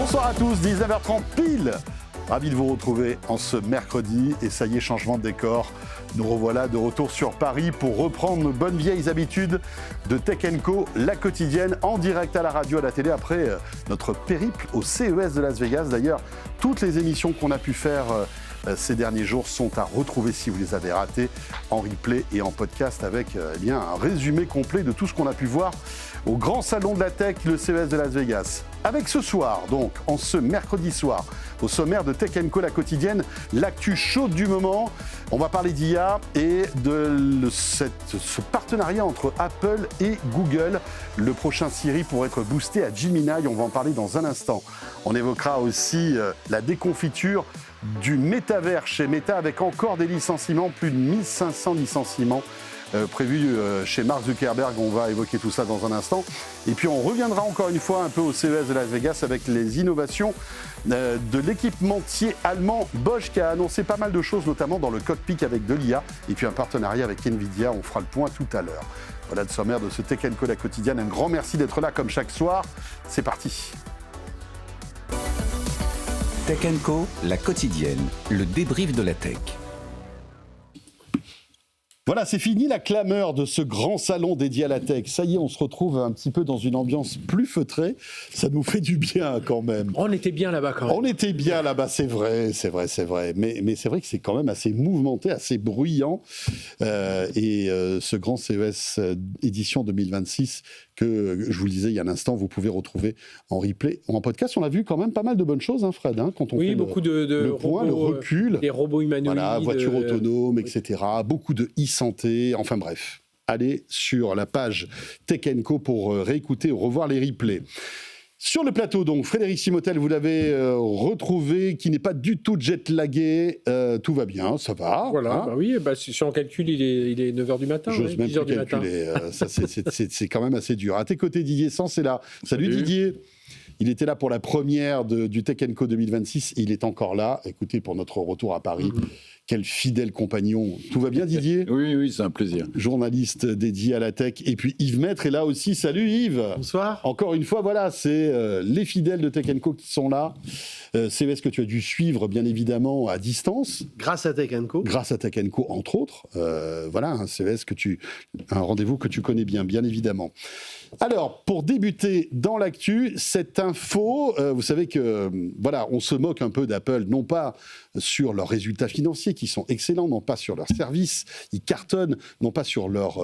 Bonsoir à tous, 19h30 pile. Ravi de vous retrouver en ce mercredi. Et ça y est, changement de décor. Nous revoilà de retour sur Paris pour reprendre nos bonnes vieilles habitudes de Tech & Co, la quotidienne, en direct à la radio, à la télé, après notre périple au CES de Las Vegas. D'ailleurs, toutes les émissions qu'on a pu faire ces derniers jours sont à retrouver si vous les avez ratées en replay et en podcast avec un résumé complet de tout ce qu'on a pu voir au grand salon de la tech, le CES de Las Vegas. Avec ce soir, donc, en ce mercredi soir, au sommaire de Tech & Co, la quotidienne, l'actu chaude du moment. On va parler d'IA et de ce partenariat entre Apple et Google. Le prochain Siri pourrait être boosté à Gemini, on va en parler dans un instant. On évoquera aussi la déconfiture du métavers chez Meta avec encore des licenciements, plus de 1500 licenciements prévus chez Mark Zuckerberg. On va évoquer tout ça dans un instant. Et puis on reviendra encore une fois un peu au CES de Las Vegas avec les innovations de l'équipementier allemand Bosch qui a annoncé pas mal de choses, notamment dans le cockpit avec de l'IA et puis un partenariat avec Nvidia. On fera le point tout à l'heure. Voilà le sommaire de ce Tech & Co, la quotidienne. Un grand merci d'être là comme chaque soir. C'est parti. Tech & Co, la quotidienne, le débrief de la tech. Voilà, c'est fini la clameur de ce grand salon dédié à la tech. Ça y est, on se retrouve un petit peu dans une ambiance plus feutrée. Ça nous fait du bien quand même. On était bien là-bas quand même. On était bien là-bas, c'est vrai. Mais c'est vrai que c'est quand même assez mouvementé, assez bruyant. Ce grand CES édition 2026 que je vous le disais il y a un instant, vous pouvez retrouver en replay ou en podcast. On a vu quand même pas mal de bonnes choses, hein, Fred, quand on fait beaucoup de le point, robots, le recul. des robots humanoïdes. Voilà, voitures autonomes, etc. Beaucoup de e-santé, enfin bref. Allez sur la page Tech & Co pour réécouter ou revoir les replays. Sur le plateau, donc, Frédéric Simotel, vous l'avez retrouvé, qui n'est pas du tout jet-lagué. Tout va bien, ça va. Voilà, hein. Sur un calcul, il est 9h du matin. J'ose même plus calculer. Ça, c'est quand même assez dur. À tes côtés, Didier Sens est là. Salut Didier. Il était là pour la première du Tech & Co 2026 et il est encore là. Écoutez, pour notre retour à Paris. Quel fidèle compagnon. Tout va bien, Didier ? Oui, c'est un plaisir. Journaliste dédié à la tech. Et puis Yves Maître est là aussi. Salut Yves. Bonsoir. Encore une fois, voilà, c'est les fidèles de Tech & Co qui sont là. CES que tu as dû suivre, bien évidemment, à distance. Grâce à Tech & Co. Grâce à Tech & Co, entre autres. Voilà, un CES un rendez-vous que tu connais bien évidemment. Alors, pour débuter dans l'actu, cette info, vous savez que, voilà, on se moque un peu d'Apple, non pas sur leurs résultats financiers qui sont excellents, non pas sur leurs services, ils cartonnent, non pas sur leur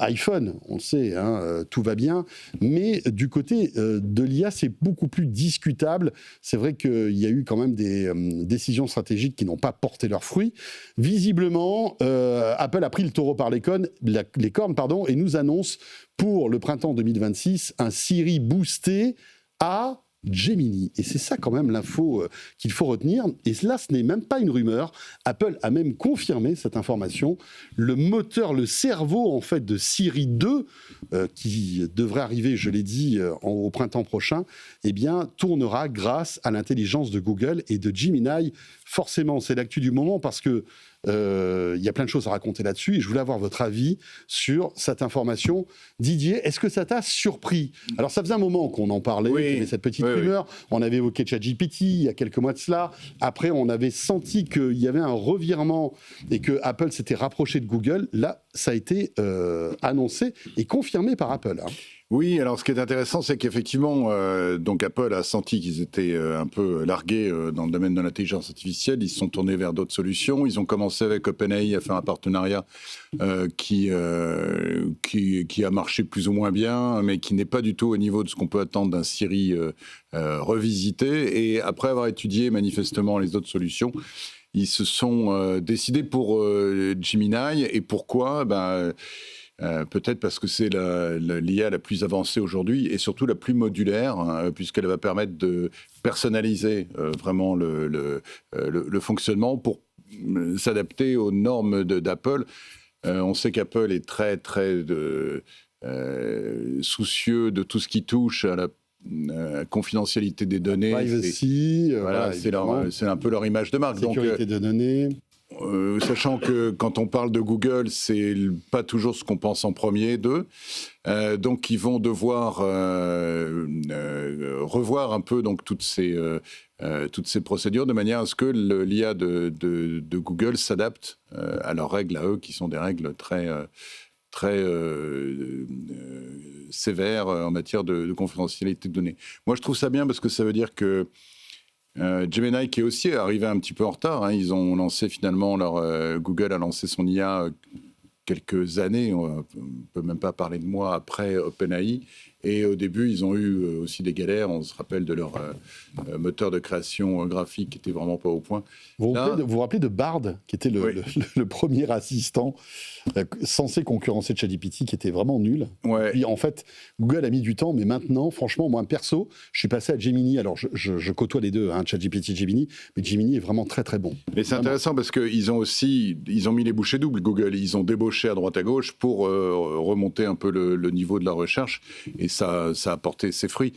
iPhone, on le sait, hein, tout va bien, mais du côté de l'IA, c'est beaucoup plus discutable. C'est vrai qu'il y a eu quand même des décisions stratégiques qui n'ont pas porté leurs fruits. Visiblement, Apple a pris le taureau par les cornes, et nous annonce pour le printemps 2026 un Siri boosté à Gemini. Et c'est ça quand même l'info qu'il faut retenir. Et là, ce n'est même pas une rumeur. Apple a même confirmé cette information. Le moteur, le cerveau en fait de Siri 2, qui devrait arriver, je l'ai dit, au printemps prochain, tournera grâce à l'intelligence de Google et de Gemini. Forcément, c'est l'actu du moment parce que il y a plein de choses à raconter là-dessus et je voulais avoir votre avis sur cette information. Didier, est-ce que ça t'a surpris ? Alors, ça faisait un moment qu'on en parlait, qu'il y avait cette petite rumeur. On avait évoqué ChatGPT il y a quelques mois de cela. Après, on avait senti qu'il y avait un revirement et que Apple s'était rapproché de Google. Là, ça a été annoncé et confirmé par Apple. Hein. Oui, alors ce qui est intéressant, c'est qu'effectivement, donc Apple a senti qu'ils étaient un peu largués dans le domaine de l'intelligence artificielle. Ils se sont tournés vers d'autres solutions. Ils ont commencé avec OpenAI à faire un partenariat qui a marché plus ou moins bien, mais qui n'est pas du tout au niveau de ce qu'on peut attendre d'un Siri revisité. Et après avoir étudié manifestement les autres solutions, ils se sont décidés pour Gemini. Et pourquoi ? Peut-être parce que c'est l'IA la plus avancée aujourd'hui et surtout la plus modulaire, hein, puisqu'elle va permettre de personnaliser vraiment le fonctionnement pour s'adapter aux normes d'Apple. On sait qu'Apple est très, très soucieux de tout ce qui touche à la confidentialité des données. Privacy, c'est un peu leur image de marque. Sécurité de données. sachant que quand on parle de Google, c'est pas toujours ce qu'on pense en premier d'eux. Donc, ils vont devoir revoir un peu donc toutes ces procédures de manière à ce que l'IA de Google s'adapte à leurs règles à eux, qui sont des règles très sévères en matière de confidentialité de données. Moi, je trouve ça bien parce que ça veut dire que Gemini, qui est aussi arrivé un petit peu en retard, hein, ils ont lancé finalement Google a lancé son IA quelques années, on ne peut même pas parler de mois après OpenAI. Et au début, ils ont eu aussi des galères. On se rappelle de leur moteur de création graphique qui n'était vraiment pas au point. Vous vous rappelez de Bard, qui était le premier assistant censé concurrencer ChatGPT, qui était vraiment nul. Ouais. Puis en fait, Google a mis du temps, mais maintenant, franchement, moi perso, je suis passé à Gemini. Alors, je côtoie les deux, hein, ChatGPT et Gemini, mais Gemini est vraiment très très bon. Mais c'est intéressant parce qu'ils ont mis les bouchées doubles, Google. Ils ont débauché à droite à gauche pour remonter un peu le niveau de la recherche. Et ça a porté ses fruits.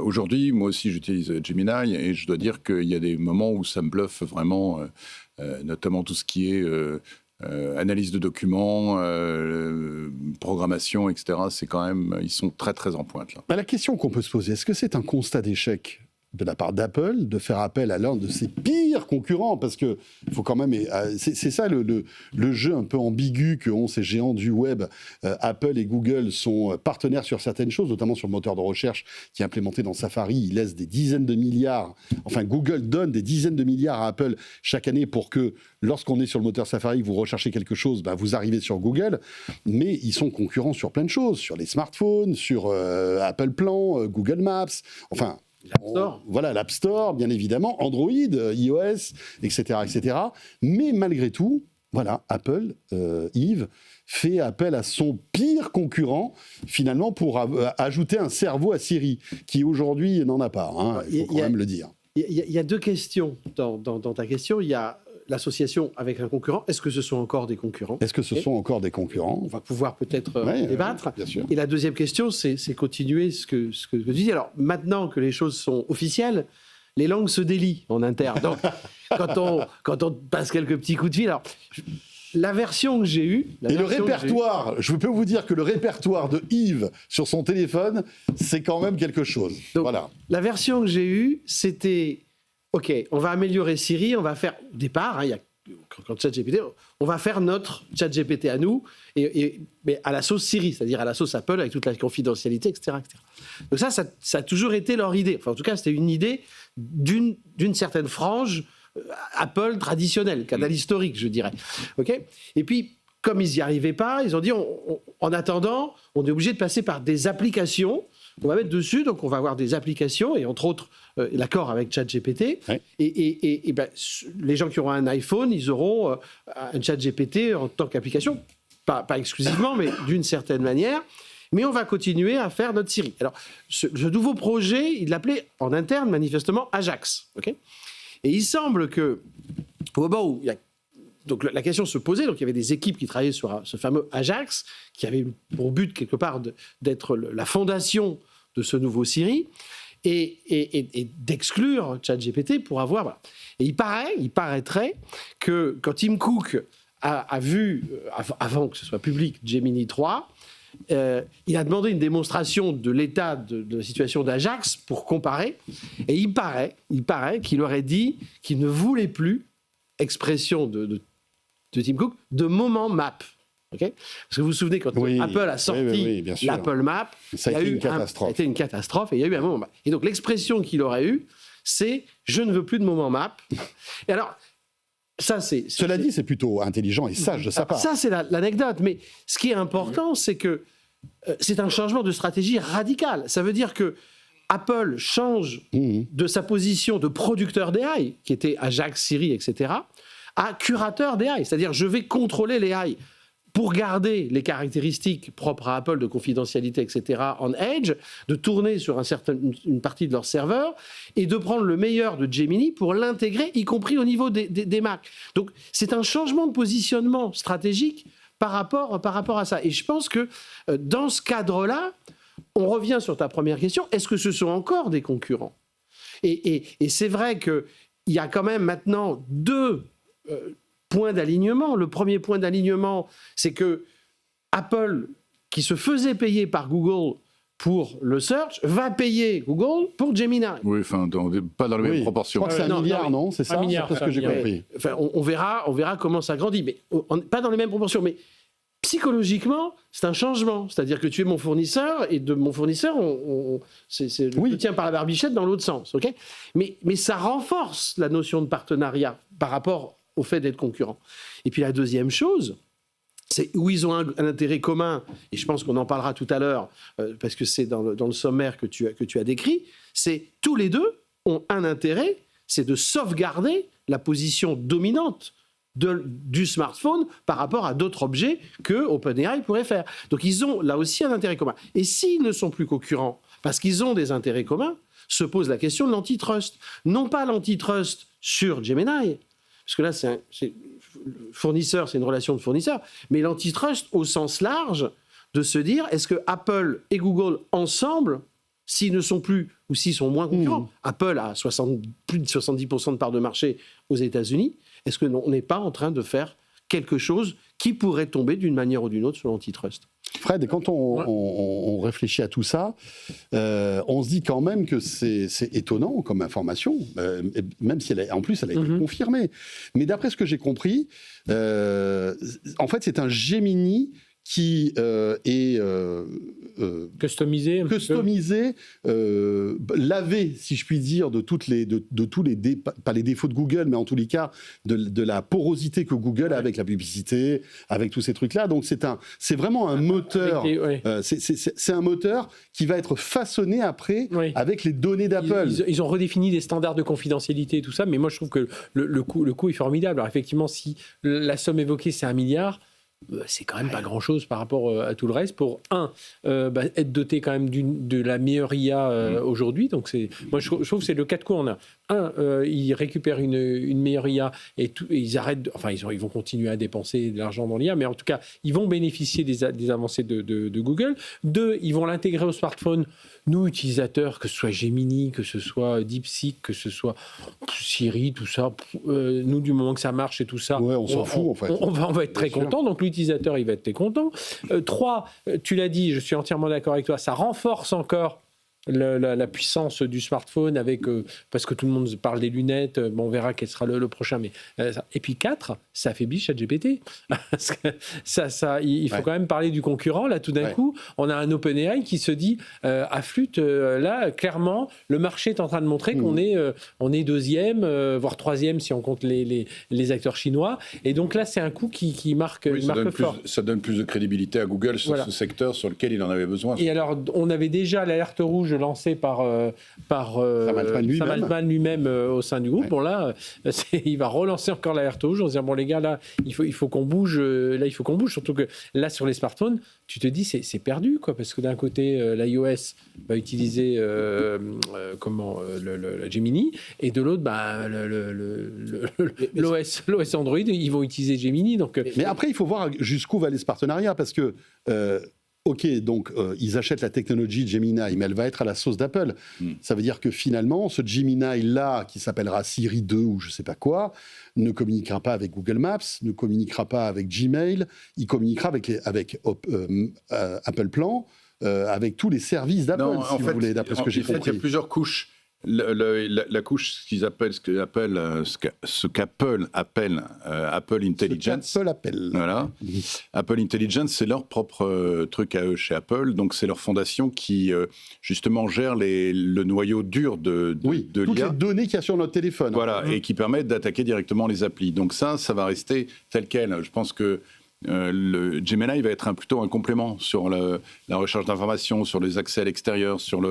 Aujourd'hui, moi aussi, j'utilise Gemini et je dois dire qu'il y a des moments où ça me bluffe vraiment, notamment tout ce qui est analyse de documents, programmation, etc. C'est quand même, ils sont très très en pointe là. La question qu'on peut se poser, est-ce que c'est un constat d'échec de la part d'Apple de faire appel à l'un de ses pires concurrents, parce que faut quand même, c'est ça le jeu un peu ambigu que ont ces géants du web. Apple et Google sont partenaires sur certaines choses, notamment sur le moteur de recherche qui est implémenté dans Safari. Ils laissent des dizaines de milliards, enfin Google donne des dizaines de milliards à Apple chaque année pour que lorsqu'on est sur le moteur Safari, vous recherchez quelque chose, vous arrivez sur Google, mais ils sont concurrents sur plein de choses, sur les smartphones, sur Apple Plan, Google Maps, enfin... L'App Store. Voilà, l'App Store, bien évidemment, Android, iOS, etc., etc. Mais malgré tout, voilà, Apple, Yves, fait appel à son pire concurrent, finalement, pour ajouter un cerveau à Siri, qui aujourd'hui n'en a pas, hein, il faut quand même le dire. Il y a deux questions dans ta question. Il y a l'association avec un concurrent. Est-ce que ce sont encore des concurrents ? Est-ce que ce sont encore des concurrents ? On va pouvoir peut-être débattre. Bien sûr. Et la deuxième question, c'est continuer ce que tu dis. Alors, maintenant que les choses sont officielles, les langues se délient en interne. Donc, quand on passe quelques petits coups de fil... Alors, la version que j'ai eue... Et le répertoire, je peux vous dire que le répertoire de Yves sur son téléphone, c'est quand même quelque chose. Donc, voilà. La version que j'ai eue, c'était... OK, on va améliorer Siri, on va faire... Au départ, hein, quand ChatGPT, on va faire notre ChatGPT à nous, mais à la sauce Siri, c'est-à-dire à la sauce Apple, avec toute la confidentialité, etc. etc. Donc ça a toujours été leur idée. Enfin, en tout cas, c'était une idée d'une certaine frange Apple traditionnelle, canal historique, je dirais. Okay, et puis, comme ils n'y arrivaient pas, ils ont dit, en attendant, on est obligé de passer par des applications. On va mettre dessus, donc on va avoir des applications, et entre autres, l'accord avec ChatGPT. Ouais. Et les gens qui auront un iPhone, ils auront un ChatGPT en tant qu'application. Pas exclusivement, mais d'une certaine manière. Mais on va continuer à faire notre Siri. Alors, ce nouveau projet, il l'appelait en interne, manifestement, Ajax. Okay, et il semble que, au moment où donc la question se posait, donc il y avait des équipes qui travaillaient sur ce fameux Ajax, qui avait pour but quelque part d'être la fondation de ce nouveau Siri, et d'exclure ChatGPT pour avoir... Voilà. Et il paraîtrait que quand Tim Cook a vu, avant que ce soit public, Gemini 3, il a demandé une démonstration de l'état de la situation d'Ajax pour comparer, et il paraît qu'il aurait dit qu'il ne voulait plus, expression de Tim Cook, de moment map. Okay, parce que vous vous souvenez, quand Apple a sorti l'Apple Map, ça a été une catastrophe, et il y a eu un moment map. Et donc l'expression qu'il aurait eue, c'est « je ne veux plus de moment map ». Et alors, Cela dit, c'est plutôt intelligent et sage de sa part. Ça, c'est l'anecdote. Mais ce qui est important, c'est que c'est un changement de stratégie radical. Ça veut dire que Apple change de sa position de producteur d'AI, qui était Ajax, Siri, etc., à curateur d'AI. C'est-à-dire, je vais contrôler les AI pour garder les caractéristiques propres à Apple de confidentialité, etc., en Edge, de tourner sur une partie de leur serveur et de prendre le meilleur de Gemini pour l'intégrer, y compris au niveau des Mac. Donc, c'est un changement de positionnement stratégique par rapport à ça. Et je pense que dans ce cadre-là, on revient sur ta première question, est-ce que ce sont encore des concurrents ? Et c'est vrai que il y a quand même maintenant 2 points d'alignement. Le premier point d'alignement, c'est que Apple, qui se faisait payer par Google pour le search, va payer Google pour Gemini. Oui, enfin, pas dans les mêmes Je proportions. crois que c'est un milliard, non? C'est ça? milliard, C'est ce que j'ai compris. Enfin, on verra comment ça grandit, mais pas dans les mêmes proportions. Mais psychologiquement, c'est un changement. C'est-à-dire que tu es mon fournisseur, et de mon fournisseur, je te tiens par la barbichette dans l'autre sens. Okay, mais ça renforce la notion de partenariat par rapport au fait d'être concurrent. Et puis la deuxième chose, c'est où ils ont un intérêt commun, et je pense qu'on en parlera tout à l'heure, parce que c'est dans le sommaire que tu as décrit, c'est tous les deux ont un intérêt, c'est de sauvegarder la position dominante du smartphone par rapport à d'autres objets que OpenAI pourrait faire. Donc ils ont là aussi un intérêt commun. Et s'ils ne sont plus concurrents, parce qu'ils ont des intérêts communs, se pose la question de l'antitrust. Non pas l'antitrust sur Gemini, parce que là, fournisseur, c'est une relation de fournisseur, mais l'antitrust au sens large de se dire, est-ce que Apple et Google ensemble, s'ils ne sont plus ou s'ils sont moins concurrents, Apple a plus de 70% de part de marché aux États-Unis, est-ce qu'on n'est pas en train de faire quelque chose qui pourrait tomber d'une manière ou d'une autre sur l'antitrust? Fred, et quand on réfléchit à tout ça, on se dit quand même que c'est étonnant comme information, même si en plus elle a été confirmée. Mais d'après ce que j'ai compris, en fait c'est un Gemini qui est customisé, lavé, si je puis dire, de tous les pas les défauts de Google, mais en tous les cas de la porosité que Google a avec la publicité, avec tous ces trucs-là. Donc c'est vraiment un moteur. C'est un moteur qui va être façonné après avec les données d'Apple. Ils ont redéfini des standards de confidentialité et tout ça, mais moi je trouve que le coût est formidable. Alors effectivement, si la somme évoquée c'est 1 milliard, c'est quand même pas grand-chose par rapport à tout le reste pour être doté quand même de la meilleure IA aujourd'hui. Donc moi je trouve que c'est le cas de quoi on a. Ils récupèrent une meilleure IA et ils arrêtent. Ils vont continuer à dépenser de l'argent dans l'IA, mais en tout cas ils vont bénéficier des avancées de Google. 2, ils vont l'intégrer au smartphone. Nous, utilisateurs, que ce soit Gemini, que ce soit DeepSeek, que ce soit Siri, tout ça, nous, du moment que ça marche et tout ça, on s'en fout, en fait. On va être très content. Donc, l'utilisateur, il va être très content. 3, tu l'as dit, je suis entièrement d'accord avec toi, ça renforce encore la puissance du smartphone parce que tout le monde parle des lunettes. On verra quel sera le prochain. Et puis 4, ça affaiblit ChatGPT. Parce que il faut quand même parler du concurrent. Là, tout d'un coup, on a un OpenAI qui se dit à flûte. Là, clairement, le marché est en train de montrer qu'on est deuxième, voire troisième si on compte les acteurs chinois. Et donc là, c'est un coup qui marque, fort. Ça donne plus de crédibilité à Google sur ce secteur sur lequel il en avait besoin. Et alors, on avait déjà l'alerte rouge lancé par Sam Altman lui-même au sein du groupe. Bon là, il va relancer encore l'alerte rouge en disant bon les gars là, il faut qu'on bouge. Là, il faut qu'on bouge. Surtout que là sur les smartphones, tu te dis c'est perdu quoi, parce que d'un côté l'iOS va utiliser la Gemini et de l'autre l'OS Android ils vont utiliser Gemini. Donc mais après il faut voir jusqu'où va aller ce partenariat parce que OK, donc ils achètent la technologie de Gemini, mais elle va être à la sauce d'Apple. Ça veut dire que finalement, ce Gemini-là, qui s'appellera Siri 2 ou je ne sais pas quoi, ne communiquera pas avec Google Maps, ne communiquera pas avec Gmail, il communiquera avec Apple Plan, avec tous les services d'Apple, si vous voulez, d'après ce que j'ai compris. Il y a plusieurs couches. La couche, ce qu'Apple appelle Apple Intelligence. Voilà. Apple Intelligence, c'est leur propre truc à eux chez Apple. Donc, c'est leur fondation qui, justement, gère le noyau dur de l'IA. Toutes les données qu'il y a sur notre téléphone. Voilà, et qui permettent d'attaquer directement les applis. Donc ça va rester tel quel. Je pense que le Gemini va être plutôt un complément sur la recherche d'informations, sur les accès à l'extérieur, sur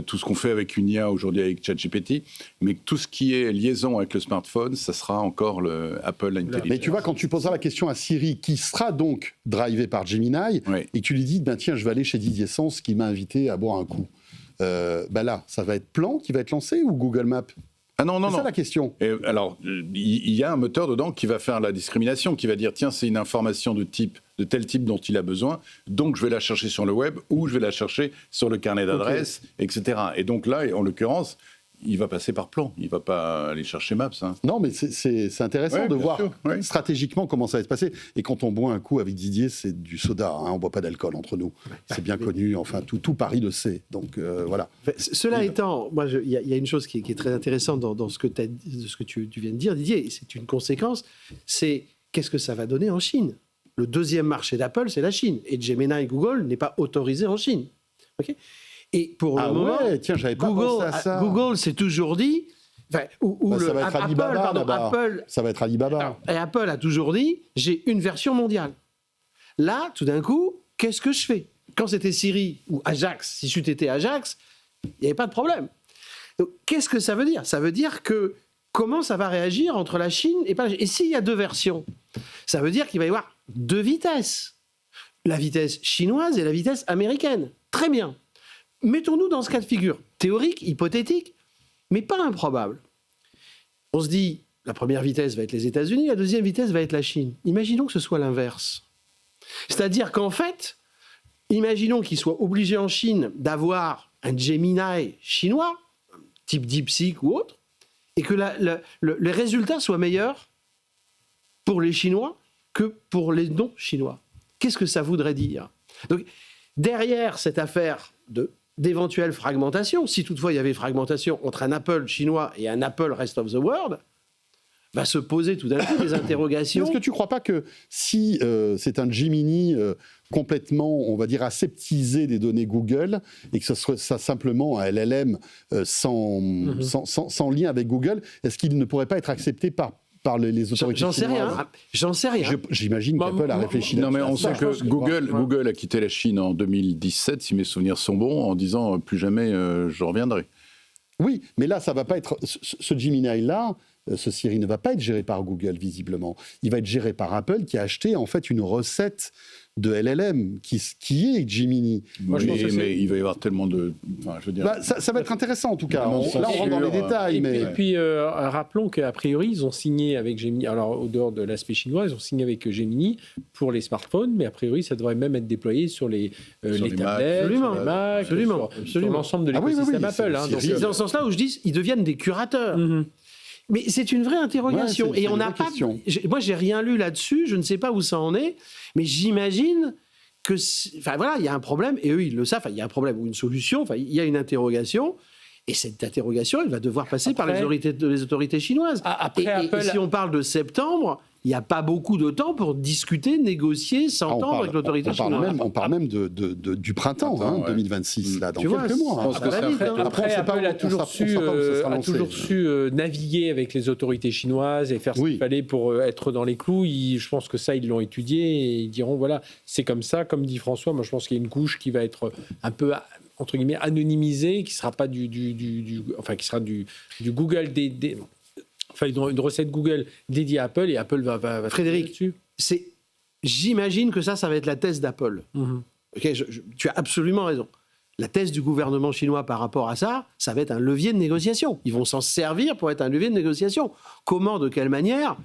tout ce qu'on fait avec une IA aujourd'hui avec ChatGPT, mais tout ce qui est liaison avec le smartphone, ça sera encore le Apple Intelligence. Mais tu vois, quand tu poseras la question à Siri, qui sera donc drivé par Gemini, et que tu lui dis, tiens, je vais aller chez Didier Sens qui m'a invité à boire un coup. Là, ça va être Plan qui va être lancé ou Google Maps ? Ah non. C'est ça la question. Et alors, il y a un moteur dedans qui va faire la discrimination, qui va dire tiens, c'est une information de tel type dont il a besoin, donc je vais la chercher sur le web ou je vais la chercher sur le carnet d'adresses, etc. Et donc là, en l'occurrence, il va passer par plan. Il ne va pas aller chercher Maps. Hein. Non, mais c'est intéressant Ouais, de bien voir sûr, ouais. stratégiquement comment ça va se passer. Et quand on boit un coup avec Didier, c'est du soda. Hein, on ne boit pas d'alcool entre nous. C'est bien connu. Enfin, tout Paris le sait. Donc, voilà. Cela étant, moi, il y a une chose qui est très intéressante dans ce que, tu viens de dire, Didier, et c'est une conséquence, c'est qu'est-ce que ça va donner en Chine. Le deuxième marché d'Apple, c'est la Chine. Et Gemini et Google n'est pas autorisé en Chine. Okay, et pour le moment, tiens, j'avais pas pensé à ça. Google s'est toujours dit... Enfin, ça va être Alibaba, là-bas. Ça va être Alibaba. Et Apple a toujours dit, j'ai une version mondiale. Là, tout d'un coup, qu'est-ce que je fais? Quand c'était Siri ou Ajax, si c'eût été Ajax, il n'y avait pas de problème. Donc, qu'est-ce que ça veut dire? Ça veut dire que comment ça va réagir entre la Chine et pas la Chine. Et s'il y a deux versions, ça veut dire qu'il va y avoir deux vitesses. La vitesse chinoise et la vitesse américaine. Très bien. Mettons-nous dans ce cas de figure. Théorique, hypothétique, mais pas improbable. On se dit, la première vitesse va être les États-Unis, la deuxième vitesse va être la Chine. Imaginons que ce soit l'inverse. C'est-à-dire qu'en fait, imaginons qu'il soit obligé en Chine d'avoir un Gemini chinois, type DeepSeek ou autre, et que les résultats soient meilleurs pour les Chinois que pour les non-Chinois. Qu'est-ce que ça voudrait dire? Donc, derrière cette affaire d'éventuelle fragmentation, si toutefois il y avait fragmentation entre un Apple chinois et un Apple rest of the world, va se poser tout d'un coup des interrogations. Est-ce que tu ne crois pas que si c'est un Gemini complètement, on va dire, aseptisé des données Google, et que ce serait ça simplement un LLM sans lien avec Google, est-ce qu'il ne pourrait pas être accepté par les autorités chinoises? J'en sais rien. J'imagine qu'Apple a réfléchi Non, mais on là-dessus. sait que Google a quitté la Chine en 2017, si mes souvenirs sont bons, en disant plus jamais je reviendrai. Oui, mais là, ça va pas être ce Gemini-là. Ce Siri ne va pas être géré par Google, visiblement. Il va être géré par Apple, qui a acheté en fait une recette de LLM qui est Gemini. Moi, je pense que mais il va y avoir tellement de... Enfin, je veux dire... Ça va être intéressant, en tout cas. Non, Là, on rentre dans les détails. Et puis, rappelons qu'à priori, ils ont signé avec Gemini, alors au dehors de l'aspect chinois, ils ont signé avec Gemini pour les smartphones, mais a priori, ça devrait même être déployé sur les tablettes, Absolument. sur les Mac, sur l'ensemble de l'écosystème Apple. Hein, donc, c'est dans ce sens-là où je dis, ils deviennent des curateurs. Mais c'est une vraie interrogation. Ouais, et on n'a pas. Moi, j'ai rien lu là-dessus. Je ne sais pas où ça en est. Mais j'imagine que, enfin voilà, il y a un problème. Et eux, ils le savent. Enfin, il y a un problème ou une solution. Enfin, il y a une interrogation. Et cette interrogation, elle va devoir passer par les autorités chinoises. Et si on parle de septembre, il n'y a pas beaucoup de temps pour discuter, négocier, s'entendre avec l'autorité chinoise. On parle même du printemps 2026, là, dans quelques mois. Après, Apple a toujours su naviguer avec les autorités chinoises et faire ce qu'il fallait pour être dans les clous. Je pense que ça, ils l'ont étudié et ils diront, voilà, c'est comme ça. Comme dit François, moi, je pense qu'il y a une couche qui va être un peu... entre guillemets, anonymisé, qui sera pas qui sera du Google enfin, une recette Google dédiée à Apple, et Apple va Frédéric, dessus. J'imagine que ça va être la thèse d'Apple. Okay, tu as absolument raison. La thèse du gouvernement chinois par rapport à ça va être un levier de négociation. Ils vont s'en servir pour être un levier de négociation. Comment, de quelle manière?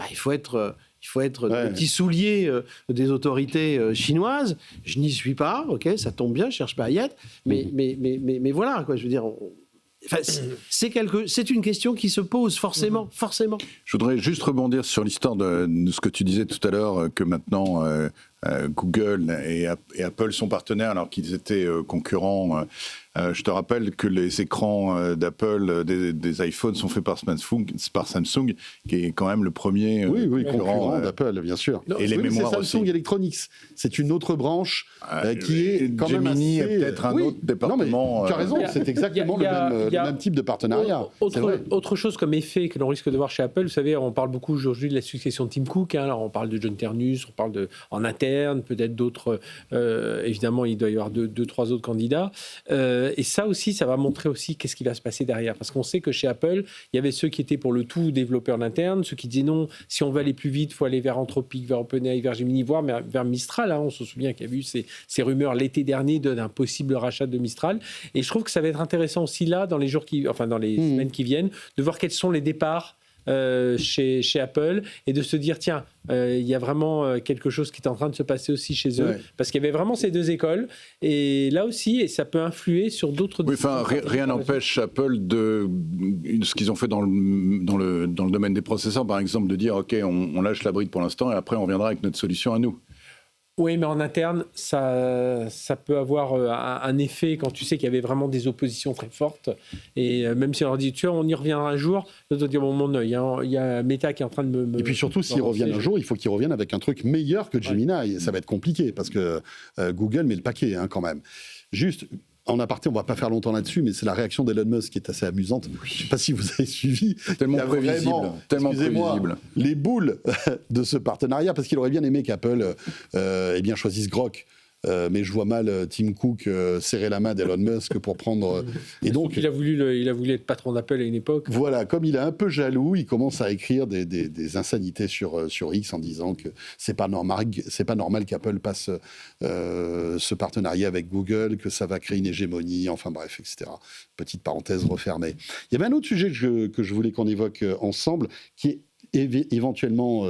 Il faut être le petit soulier des autorités chinoises. Je n'y suis pas, ok, ça tombe bien, je cherche pas à y être, mais voilà, quoi, je veux dire. C'est une question qui se pose forcément. Je voudrais juste rebondir sur l'histoire de ce que tu disais tout à l'heure, que maintenant Google et Apple sont partenaires alors qu'ils étaient concurrents. Je te rappelle que les écrans d'Apple, des iPhones, sont faits par Samsung, qui est quand même le premier concurrent d'Apple, bien sûr. Et les mémoires c'est Samsung aussi. Electronics. C'est une autre branche qui est quand même Gemini assez... est peut-être un autre département. Non, mais tu as raison, c'est exactement le même type de partenariat. Autre chose comme effet que l'on risque de voir chez Apple, vous savez, on parle beaucoup aujourd'hui de la succession de Tim Cook. Alors on parle de John Ternus, on parle en interne, peut-être d'autres. Évidemment, il doit y avoir deux, trois autres candidats. Et ça aussi, ça va montrer aussi qu'est-ce qui va se passer derrière. Parce qu'on sait que chez Apple, il y avait ceux qui étaient pour le tout développeur en interne, ceux qui disaient non, si on veut aller plus vite, il faut aller vers Anthropic, vers OpenAI, vers Gemini, voire vers Mistral. On se souvient qu'il y a eu ces rumeurs l'été dernier d'un possible rachat de Mistral. Et je trouve que ça va être intéressant aussi là, dans les jours dans les semaines qui viennent, de voir quels sont les départs chez Apple et de se dire tiens, il y a vraiment quelque chose qui est en train de se passer aussi chez eux, Ouais. parce qu'il y avait vraiment ces deux écoles et là aussi, et ça peut influer sur d'autres. Oui, enfin, rien n'empêche Apple de ce qu'ils ont fait dans le domaine des processeurs, par exemple, de dire ok, on lâche la bride pour l'instant et après on viendra avec notre solution à nous. Oui, mais en interne, ça peut avoir un effet quand tu sais qu'il y avait vraiment des oppositions très fortes. Et même si on leur dit, tu vois, on y reviendra un jour, l'autre dire, bon, il y a Meta qui est en train de me... Et puis surtout, s'ils reviennent un jour, il faut qu'ils reviennent avec un truc meilleur que Gemini. Et ça va être compliqué parce que Google met le paquet quand même. Juste, en aparté, on ne va pas faire longtemps là-dessus, mais c'est la réaction d'Elon Musk qui est assez amusante. Je ne sais pas si vous avez suivi. Tellement Il y a prévisible. vraiment, Tellement excusez-moi, prévisible. les boules de ce partenariat, parce qu'il aurait bien aimé qu'Apple choisisse Grok. Mais je vois mal Tim Cook serrer la main d'Elon Musk pour prendre. Et donc, il a voulu être patron d'Apple à une époque. voilà, comme il est un peu jaloux, il commence à écrire des insanités sur X en disant que c'est pas normal qu'Apple passe ce partenariat avec Google, que ça va créer une hégémonie, enfin bref, etc. Petite parenthèse refermée. Il y avait un autre sujet que je voulais qu'on évoque ensemble, qui est éventuellement,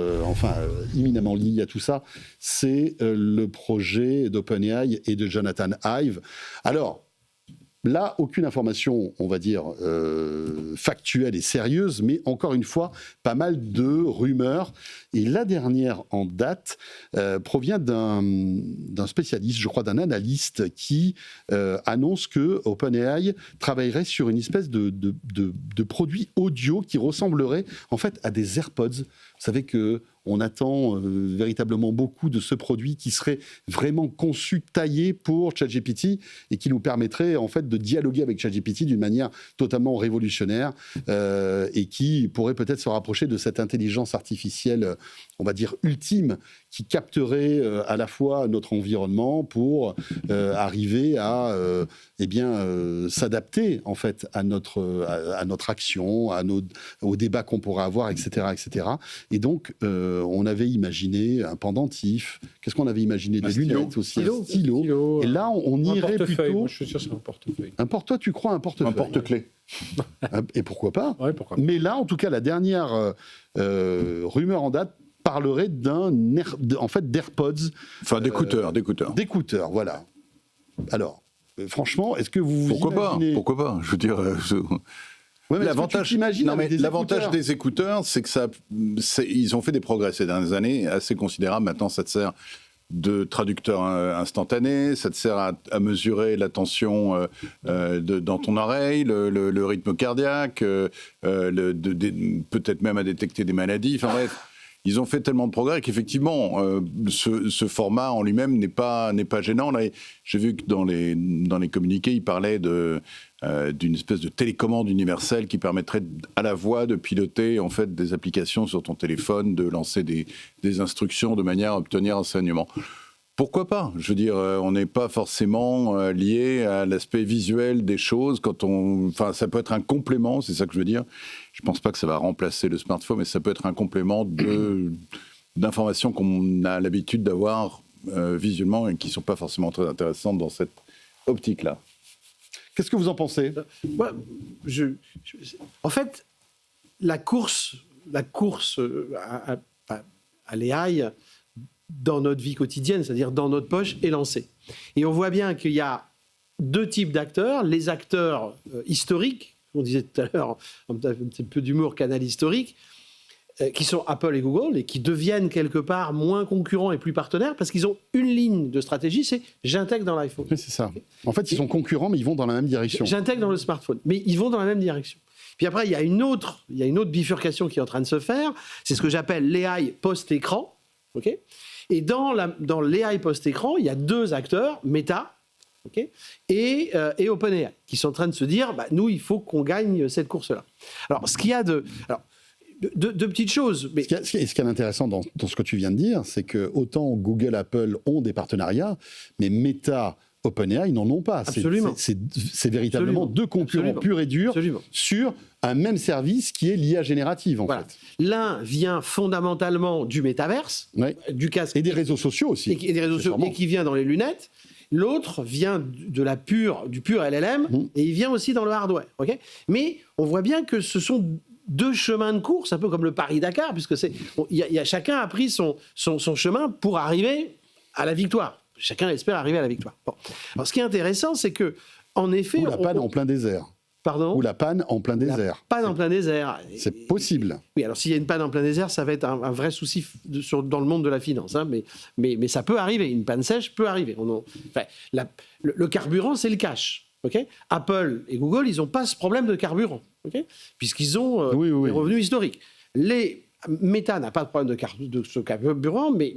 imminemment lié à tout ça, c'est le projet d'OpenAI et de Jonathan Ive. Alors, là, aucune information, on va dire, factuelle et sérieuse, mais encore une fois, pas mal de rumeurs. Et la dernière en date provient d'un spécialiste, je crois d'un analyste, qui annonce que OpenAI travaillerait sur une espèce de produit audio qui ressemblerait en fait à des AirPods. Vous savez qu'on attend véritablement beaucoup de ce produit qui serait vraiment conçu, taillé pour ChatGPT et qui nous permettrait en fait de dialoguer avec ChatGPT d'une manière totalement révolutionnaire et qui pourrait peut-être se rapprocher de cette intelligence artificielle, on va dire ultime, qui capterait à la fois notre environnement pour arriver à s'adapter en fait à notre action, aux débats qu'on pourra avoir, etc., etc. Et donc, on avait imaginé un pendentif. Qu'est-ce qu'on avait imaginé? Des lunettes aussi, un stylo. Et là, on irait plutôt... Moi, je suis sûr que c'est un portefeuille. Toi, tu crois un portefeuille? Un porte-clés. Et pourquoi pas? Ouais, pourquoi pas. Mais là, en tout cas, la dernière rumeur en date parlerait d'AirPods. Enfin, d'écouteurs. D'écouteurs, voilà. Alors, franchement, est-ce que vous imaginez... Pourquoi pas? Je veux dire... Ouais, mais l'avantage des écouteurs, c'est que ils ont fait des progrès ces dernières années assez considérables. Maintenant, ça te sert de traducteur instantané, ça te sert à mesurer la tension dans ton oreille, le rythme cardiaque, peut-être même à détecter des maladies. Enfin bref, ils ont fait tellement de progrès qu'effectivement, ce format en lui-même n'est pas gênant. Là, j'ai vu que dans les communiqués, ils parlaient d'une espèce de télécommande universelle qui permettrait à la voix de piloter en fait des applications sur ton téléphone, de lancer des instructions de manière à obtenir un enseignement. Pourquoi pas? Je veux dire, on n'est pas forcément lié à l'aspect visuel des choses. Enfin, ça peut être un complément, c'est ça que je veux dire. Je ne pense pas que ça va remplacer le smartphone, mais ça peut être un complément d'informations qu'on a l'habitude d'avoir visuellement et qui ne sont pas forcément très intéressantes dans cette optique-là. Qu'est-ce que vous en pensez? En fait, la course à l'AI dans notre vie quotidienne, c'est-à-dire dans notre poche, est lancée. Et on voit bien qu'il y a deux types d'acteurs. Les acteurs historiques, on disait tout à l'heure, un petit peu d'humour, canal historique, qui sont Apple et Google, et qui deviennent quelque part moins concurrents et plus partenaires, parce qu'ils ont une ligne de stratégie, c'est j'intègre dans l'iPhone. Oui, c'est ça. En fait, ils sont concurrents, mais ils vont dans la même direction. J'intègre dans le smartphone, mais ils vont dans la même direction. Puis après, il y a une autre bifurcation qui est en train de se faire, c'est ce que j'appelle l'AI post-écran. Okay, et dans l'AI post-écran, il y a deux acteurs, Meta, okay, et OpenAI, qui sont en train de se dire, nous, il faut qu'on gagne cette course-là. Alors, ce qu'il y a deux petites choses. Mais... Ce qui est intéressant dans ce que tu viens de dire, c'est que autant Google, Apple ont des partenariats, mais Meta, OpenAI, ils n'en ont pas. Absolument. C'est véritablement deux concurrents purs et durs sur un même service qui est l'IA générative, en fait. L'un vient fondamentalement du métaverse, du casque. Et des réseaux sociaux aussi. Et des réseaux sociaux, et qui vient dans les lunettes. L'autre vient du pur LLM, et il vient aussi dans le hardware. Okay, mais on voit bien que ce sont deux chemins de course, un peu comme le Paris-Dakar, puisque chacun a pris son chemin pour arriver à la victoire. Chacun espère arriver à la victoire. Bon. Alors, ce qui est intéressant, c'est que, en effet... Ou la panne en plein désert. Pardon ? Ou la panne en plein désert. La panne en plein désert. C'est possible. Oui, alors s'il y a une panne en plein désert, ça va être un vrai souci dans le monde de la finance. Hein, mais ça peut arriver. Une panne sèche peut arriver. Le carburant, c'est le cash. Okay, Apple et Google, ils n'ont pas ce problème de carburant, okay, puisqu'ils ont des revenus historiques. Meta n'a pas de problème de ce carburant, mais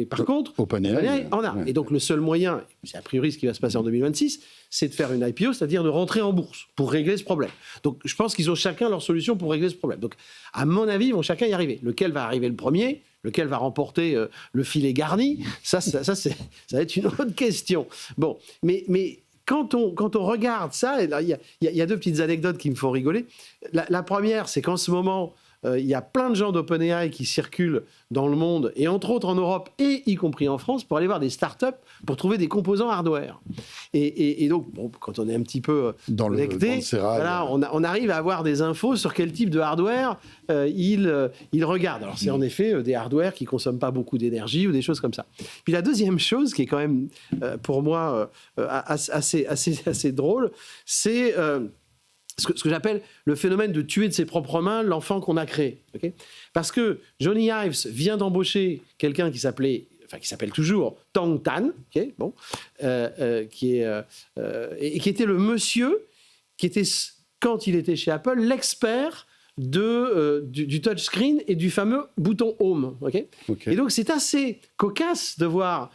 par contre, OpenAI en a. Ouais. Et donc le seul moyen, c'est a priori ce qui va se passer en 2026, c'est de faire une IPO, c'est-à-dire de rentrer en bourse pour régler ce problème. Donc je pense qu'ils ont chacun leur solution pour régler ce problème. Donc à mon avis, ils vont chacun y arriver. Lequel va arriver le premier ? Lequel va remporter le filet garni ? Ça va être une autre question. Bon, mais quand on regarde ça, il y a deux petites anecdotes qui me font rigoler. La première, c'est qu'en ce moment, il y a plein de gens d'OpenAI qui circulent dans le monde, et entre autres en Europe, et y compris en France, pour aller voir des startups pour trouver des composants hardware. Et donc, quand on est un petit peu connecté, on arrive à avoir des infos sur quel type de hardware ils regardent. Alors, c'est en effet des hardware qui ne consomment pas beaucoup d'énergie ou des choses comme ça. Puis la deuxième chose qui est quand même, pour moi, assez drôle, c'est... ce que j'appelle le phénomène de tuer de ses propres mains l'enfant qu'on a créé. Okay, parce que Johnny Ives vient d'embaucher quelqu'un qui s'appelle toujours Tang Tan, okay, qui était le monsieur qui était, quand il était chez Apple, l'expert du touchscreen et du fameux bouton Home. Okay. Et donc c'est assez cocasse de voir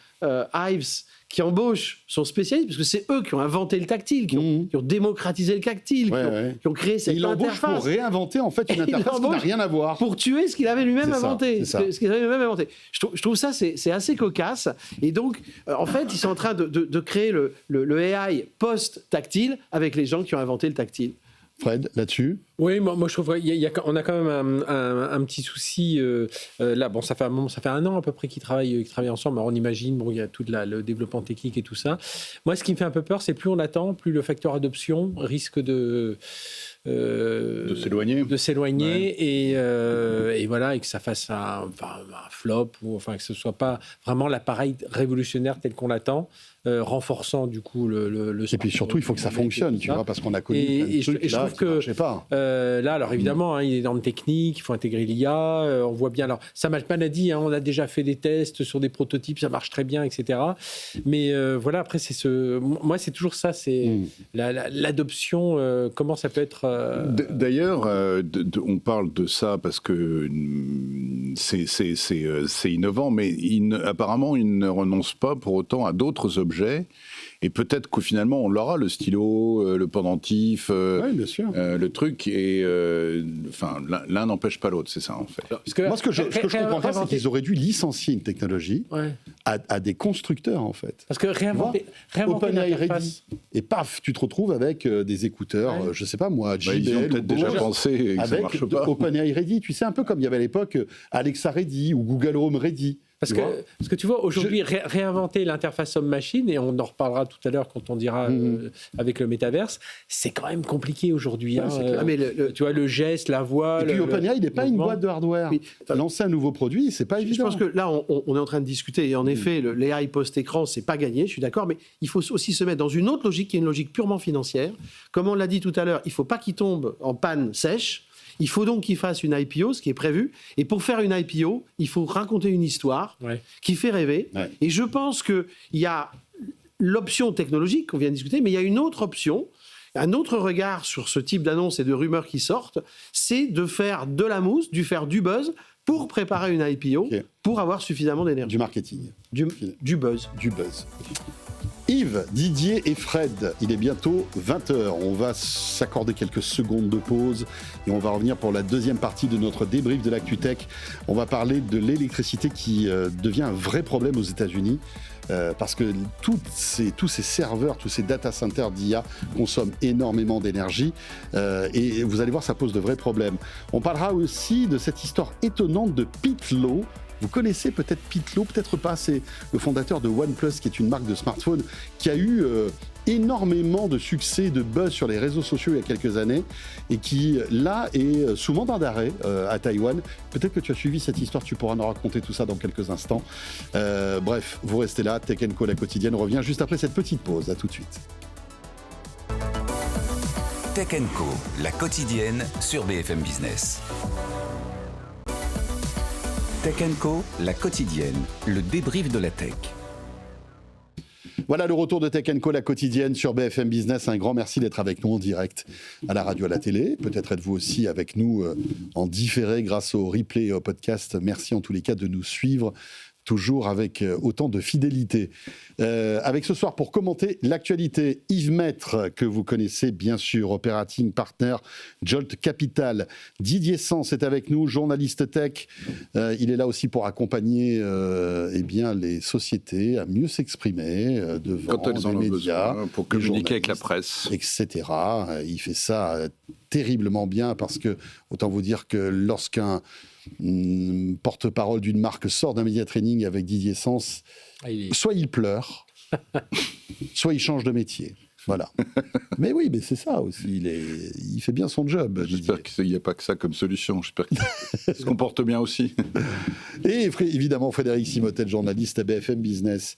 Ives qui embauchent son spécialiste, parce que c'est eux qui ont inventé le tactile, qui ont démocratisé le tactile, qui ont créé cette interface. Il embauche pour réinventer en fait une interface qui n'a rien à voir. Pour tuer ce qu'il avait lui-même inventé. Je trouve ça, c'est assez cocasse. Et donc, en fait, ils sont en train de créer le AI post-tactile avec les gens qui ont inventé le tactile. Fred, là-dessus ? Oui, moi je trouve qu'on a quand même un petit souci. Là, bon, ça fait un an à peu près qu'ils travaillent ensemble. Alors on imagine, il y a tout le développement technique et tout ça. Moi, ce qui me fait un peu peur, c'est plus on attend, plus le facteur adoption risque de s'éloigner et voilà, et que ça fasse un flop, ou enfin que ce soit pas vraiment l'appareil révolutionnaire tel qu'on l'attend. Renforçant du coup le et puis surtout il faut que ça fonctionne, tu vois, parce qu'on a connu plein de trucs là qui marchaient pas. Là, alors évidemment, il y a des normes techniques, il faut intégrer l'IA, on voit bien. Alors Sam Altman a dit, on a déjà fait des tests sur des prototypes, ça marche très bien, etc. Mais voilà, après moi c'est toujours ça, c'est l'adoption. Comment ça peut être D'ailleurs, on parle de ça parce que c'est innovant, mais apparemment il ne renonce pas pour autant à d'autres objets. Et peut-être que finalement on l'aura, le stylo, le pendentif, bien sûr. le truc, et l'un n'empêche pas l'autre, c'est ça en fait. Moi, ce que je comprends pas, c'est qu'ils auraient dû licencier une technologie à des constructeurs en fait. Parce que réinventer OpenAI ready, et paf, tu te retrouves avec des écouteurs, je sais pas moi, JBL, ils ont peut-être déjà pensé que ça marche pas. OpenAI ready, tu sais, un peu comme il y avait à l'époque Alexa ready ou Google Home ready. Parce que tu vois, aujourd'hui, réinventer l'interface homme-machine, et on en reparlera tout à l'heure quand on dira avec le métaverse, c'est quand même compliqué aujourd'hui. Mais tu vois, le geste, la voix... Et puis OpenAI, il n'est pas une boîte de hardware. Lancer un nouveau produit, c'est pas évident. Je pense que là, on est en train de discuter, et en effet, l'AI post-écran, c'est pas gagné, je suis d'accord, mais il faut aussi se mettre dans une autre logique, qui est une logique purement financière. Comme on l'a dit tout à l'heure, il ne faut pas qu'il tombe en panne sèche. Il faut donc qu'il fasse une IPO, ce qui est prévu. Et pour faire une IPO, il faut raconter une histoire qui fait rêver. Ouais. Et je pense qu'il y a l'option technologique qu'on vient de discuter, mais il y a une autre option, un autre regard sur ce type d'annonces et de rumeurs qui sortent, c'est de faire de la mousse, de faire du buzz pour préparer une IPO, pour avoir suffisamment d'énergie. Du marketing. Du buzz. Du buzz. Yves, Didier et Fred, il est bientôt 20h. On va s'accorder quelques secondes de pause et on va revenir pour la deuxième partie de notre débrief de l'ActuTech. On va parler de l'électricité qui devient un vrai problème aux États-Unis. Parce que tous ces serveurs, tous ces data centers d'IA consomment énormément d'énergie et vous allez voir, ça pose de vrais problèmes. On parlera aussi de cette histoire étonnante de Pete Lowe. Vous connaissez peut-être Pete Lowe, peut-être pas, c'est le fondateur de OnePlus, qui est une marque de smartphone qui a eu énormément de succès, de buzz sur les réseaux sociaux il y a quelques années, et qui, là, est sous mandat d'arrêt à Taïwan. Peut-être que tu as suivi cette histoire, tu pourras nous raconter tout ça dans quelques instants. Bref, vous restez là, Tech & Co, la quotidienne, revient juste après cette petite pause. À tout de suite. Tech & Co, la quotidienne sur BFM Business. Tech & Co, la quotidienne, le débrief de la tech. Voilà le retour de Tech & Co, la quotidienne sur BFM Business. Un grand merci d'être avec nous en direct à la radio, à la télé. Peut-être êtes-vous aussi avec nous en différé grâce au replay et au podcast. Merci en tous les cas de nous suivre, toujours avec autant de fidélité. Avec ce soir, pour commenter l'actualité, Yves Maître, que vous connaissez bien sûr, Operating Partner, Jolt Capital. Didier Sens est avec nous, journaliste tech. Il est là aussi pour accompagner les sociétés à mieux s'exprimer devant quand elles en les ont médias, besoin, pour communiquer avec la presse, etc. Il fait ça terriblement bien parce que, autant vous dire que lorsqu'un porte-parole d'une marque sort d'un média training avec Didier Sens, soit il pleure, soit il change de métier. Voilà. Mais oui, mais c'est ça aussi. Il fait bien son job. J'espère qu'il n'y a pas que ça comme solution. J'espère qu'il se comporte bien aussi. Et évidemment, Frédéric Simotel, journaliste à BFM Business.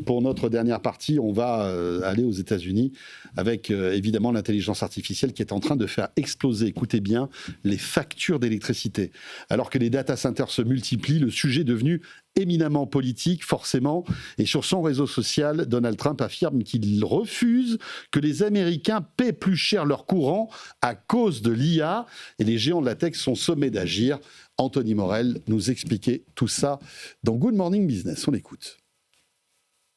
Pour notre dernière partie, on va aller aux États-Unis avec évidemment l'intelligence artificielle qui est en train de faire exploser, écoutez bien, les factures d'électricité. Alors que les data centers se multiplient, le sujet est devenu éminemment politique, forcément. Et sur son réseau social, Donald Trump affirme qu'il refuse que les Américains paient plus cher leur courant à cause de l'IA. Et les géants de la tech sont sommés d'agir. Anthony Morel nous expliquait tout ça dans Good Morning Business. On l'écoute.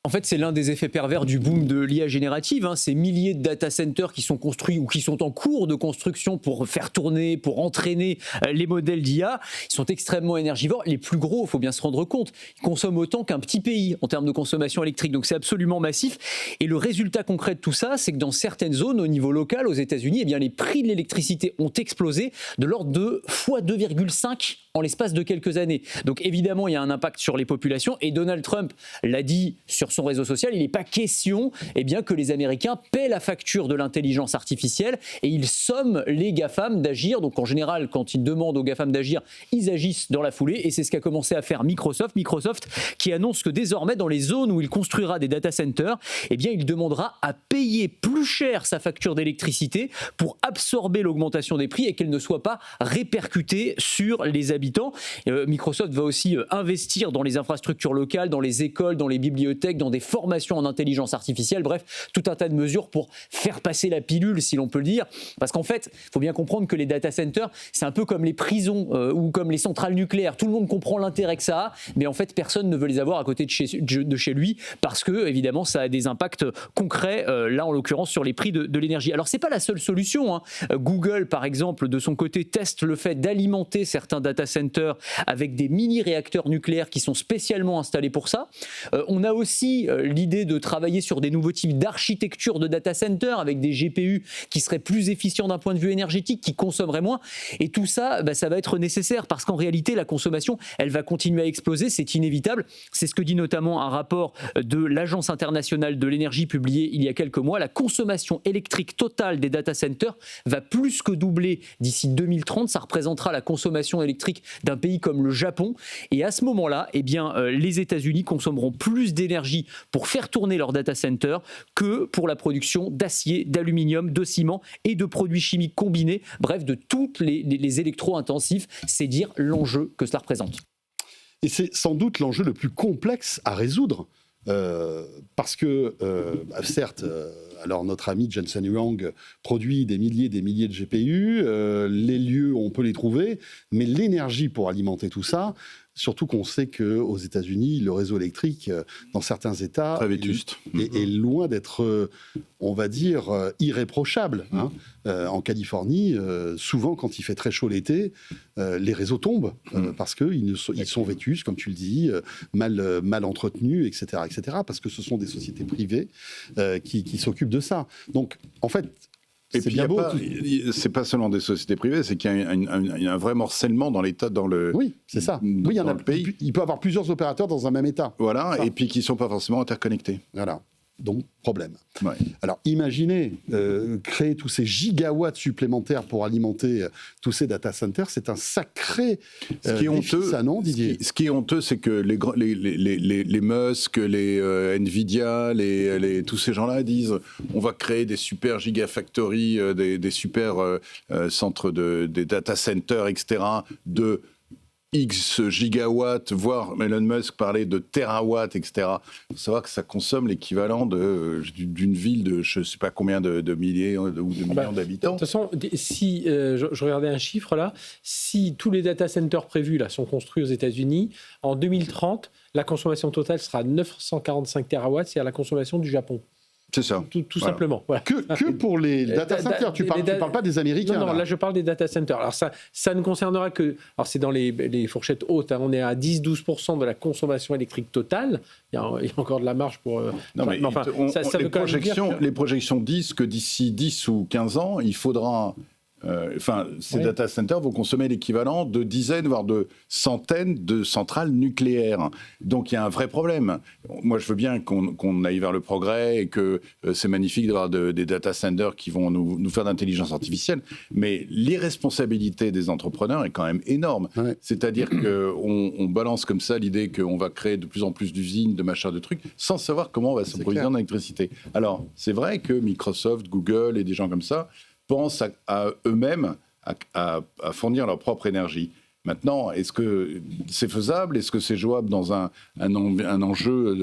En fait, c'est l'un des effets pervers du boom de l'IA générative. Ces milliers de data centers qui sont construits ou qui sont en cours de construction pour faire tourner, pour entraîner les modèles d'IA, ils sont extrêmement énergivores. Les plus gros, il faut bien se rendre compte, ils consomment autant qu'un petit pays en termes de consommation électrique. Donc c'est absolument massif. Et le résultat concret de tout ça, c'est que dans certaines zones, au niveau local, aux États-Unis, les prix de l'électricité ont explosé de l'ordre de x2,5 en l'espace de quelques années. Donc évidemment, il y a un impact sur les populations. Et Donald Trump l'a dit sur son réseau social, il n'est pas question que les Américains paient la facture de l'intelligence artificielle et ils somment les GAFAM d'agir. Donc en général, quand ils demandent aux GAFAM d'agir, ils agissent dans la foulée et c'est ce qu'a commencé à faire Microsoft. Microsoft qui annonce que désormais, dans les zones où il construira des data centers, il demandera à payer plus cher sa facture d'électricité pour absorber l'augmentation des prix et qu'elle ne soit pas répercutée sur les habitants. Microsoft va aussi investir dans les infrastructures locales, dans les écoles, dans les bibliothèques, dans des formations en intelligence artificielle, bref, tout un tas de mesures pour faire passer la pilule, si l'on peut le dire. Parce qu'en fait, il faut bien comprendre que les data centers, c'est un peu comme les prisons ou comme les centrales nucléaires. Tout le monde comprend l'intérêt que ça a, mais en fait, personne ne veut les avoir à côté de chez lui parce que, évidemment, ça a des impacts concrets, là, en l'occurrence, sur les prix de l'énergie. Alors, c'est pas la seule solution. Google, par exemple, de son côté, teste le fait d'alimenter certains data centers avec des mini-réacteurs nucléaires qui sont spécialement installés pour ça. On a aussi l'idée de travailler sur des nouveaux types d'architecture de data center avec des GPU qui seraient plus efficients d'un point de vue énergétique, qui consommeraient moins. Et tout ça, ça va être nécessaire parce qu'en réalité, la consommation, elle va continuer à exploser. C'est inévitable. C'est ce que dit notamment un rapport de l'Agence internationale de l'énergie publié il y a quelques mois. La consommation électrique totale des data centers va plus que doubler d'ici 2030. Ça représentera la consommation électrique d'un pays comme le Japon. Et à ce moment-là, les États-Unis consommeront plus d'énergie pour faire tourner leur data center que pour la production d'acier, d'aluminium, de ciment et de produits chimiques combinés, bref, de tous les électro-intensifs. C'est dire l'enjeu que cela représente. Et c'est sans doute l'enjeu le plus complexe à résoudre, parce que, certes, alors notre ami Jensen Huang produit des milliers de GPU, les lieux, on peut les trouver, mais l'énergie pour alimenter tout ça, surtout qu'on sait qu'aux États-Unis, le réseau électrique, dans certains États, très vétuste, est loin d'être, on va dire, irréprochable. En Californie, souvent, quand il fait très chaud l'été, les réseaux tombent parce qu'ils sont vétustes, comme tu le dis, mal entretenus, etc., parce que ce sont des sociétés privées qui s'occupent de ça. Donc, en fait, Et c'est puis, bien beau. c'est pas seulement des sociétés privées, c'est qu'il y a un vrai morcellement dans l'État, dans le. Oui, c'est ça. Oui, il y en a. le pays. Il peut y avoir plusieurs opérateurs dans un même État. Voilà, Ça. et puis qui sont pas forcément interconnectés. Voilà. Donc, problème. Ouais. Alors, imaginez créer tous ces gigawatts supplémentaires pour alimenter tous ces data centers. C'est un sacré Ce qui est défi, honteux, ça, non, Didier? ce qui est honteux, c'est que les Musk, les Nvidia, tous ces gens-là disent on va créer des super gigafactories, des super centres des data centers, etc. de X gigawatts, voire Elon Musk parlait de terawatts, etc. Il faut savoir que ça consomme l'équivalent d'une ville de je ne sais pas combien de milliers ou de millions d'habitants. De toute façon, si je regardais un chiffre là, si tous les data centers prévus là sont construits aux États-Unis, en 2030, la consommation totale sera 945 terawatts, c'est à la consommation du Japon. C'est ça. Tout Voilà. simplement. Voilà. Que pour les data centers. Tu parles pas des Américains. Non, là, je parle des data centers. Alors, ça ne concernera que. Alors, c'est dans les fourchettes hautes. Hein, on est à 10-12% de la consommation électrique totale. Il y a encore de la marge pour. Non, mais enfin, ça les veut quand même dire que... les projections disent que d'ici 10 ou 15 ans, il faudra. Ces data centers vont consommer l'équivalent de dizaines, voire de centaines de centrales nucléaires. Donc il y a un vrai problème. Moi, je veux bien qu'on aille vers le progrès et que c'est magnifique d'avoir des data centers qui vont nous faire d'intelligence artificielle, mais l'irresponsabilité des entrepreneurs est quand même énorme. Ouais. C'est-à-dire qu'on balance comme ça l'idée qu'on va créer de plus en plus d'usines, de machins, de trucs, sans savoir comment on va s'approvisionner en électricité. Alors, c'est vrai que Microsoft, Google et des gens comme ça pensent à eux-mêmes à fournir leur propre énergie. Maintenant, est-ce que c'est faisable? Est-ce que c'est jouable dans un enjeu,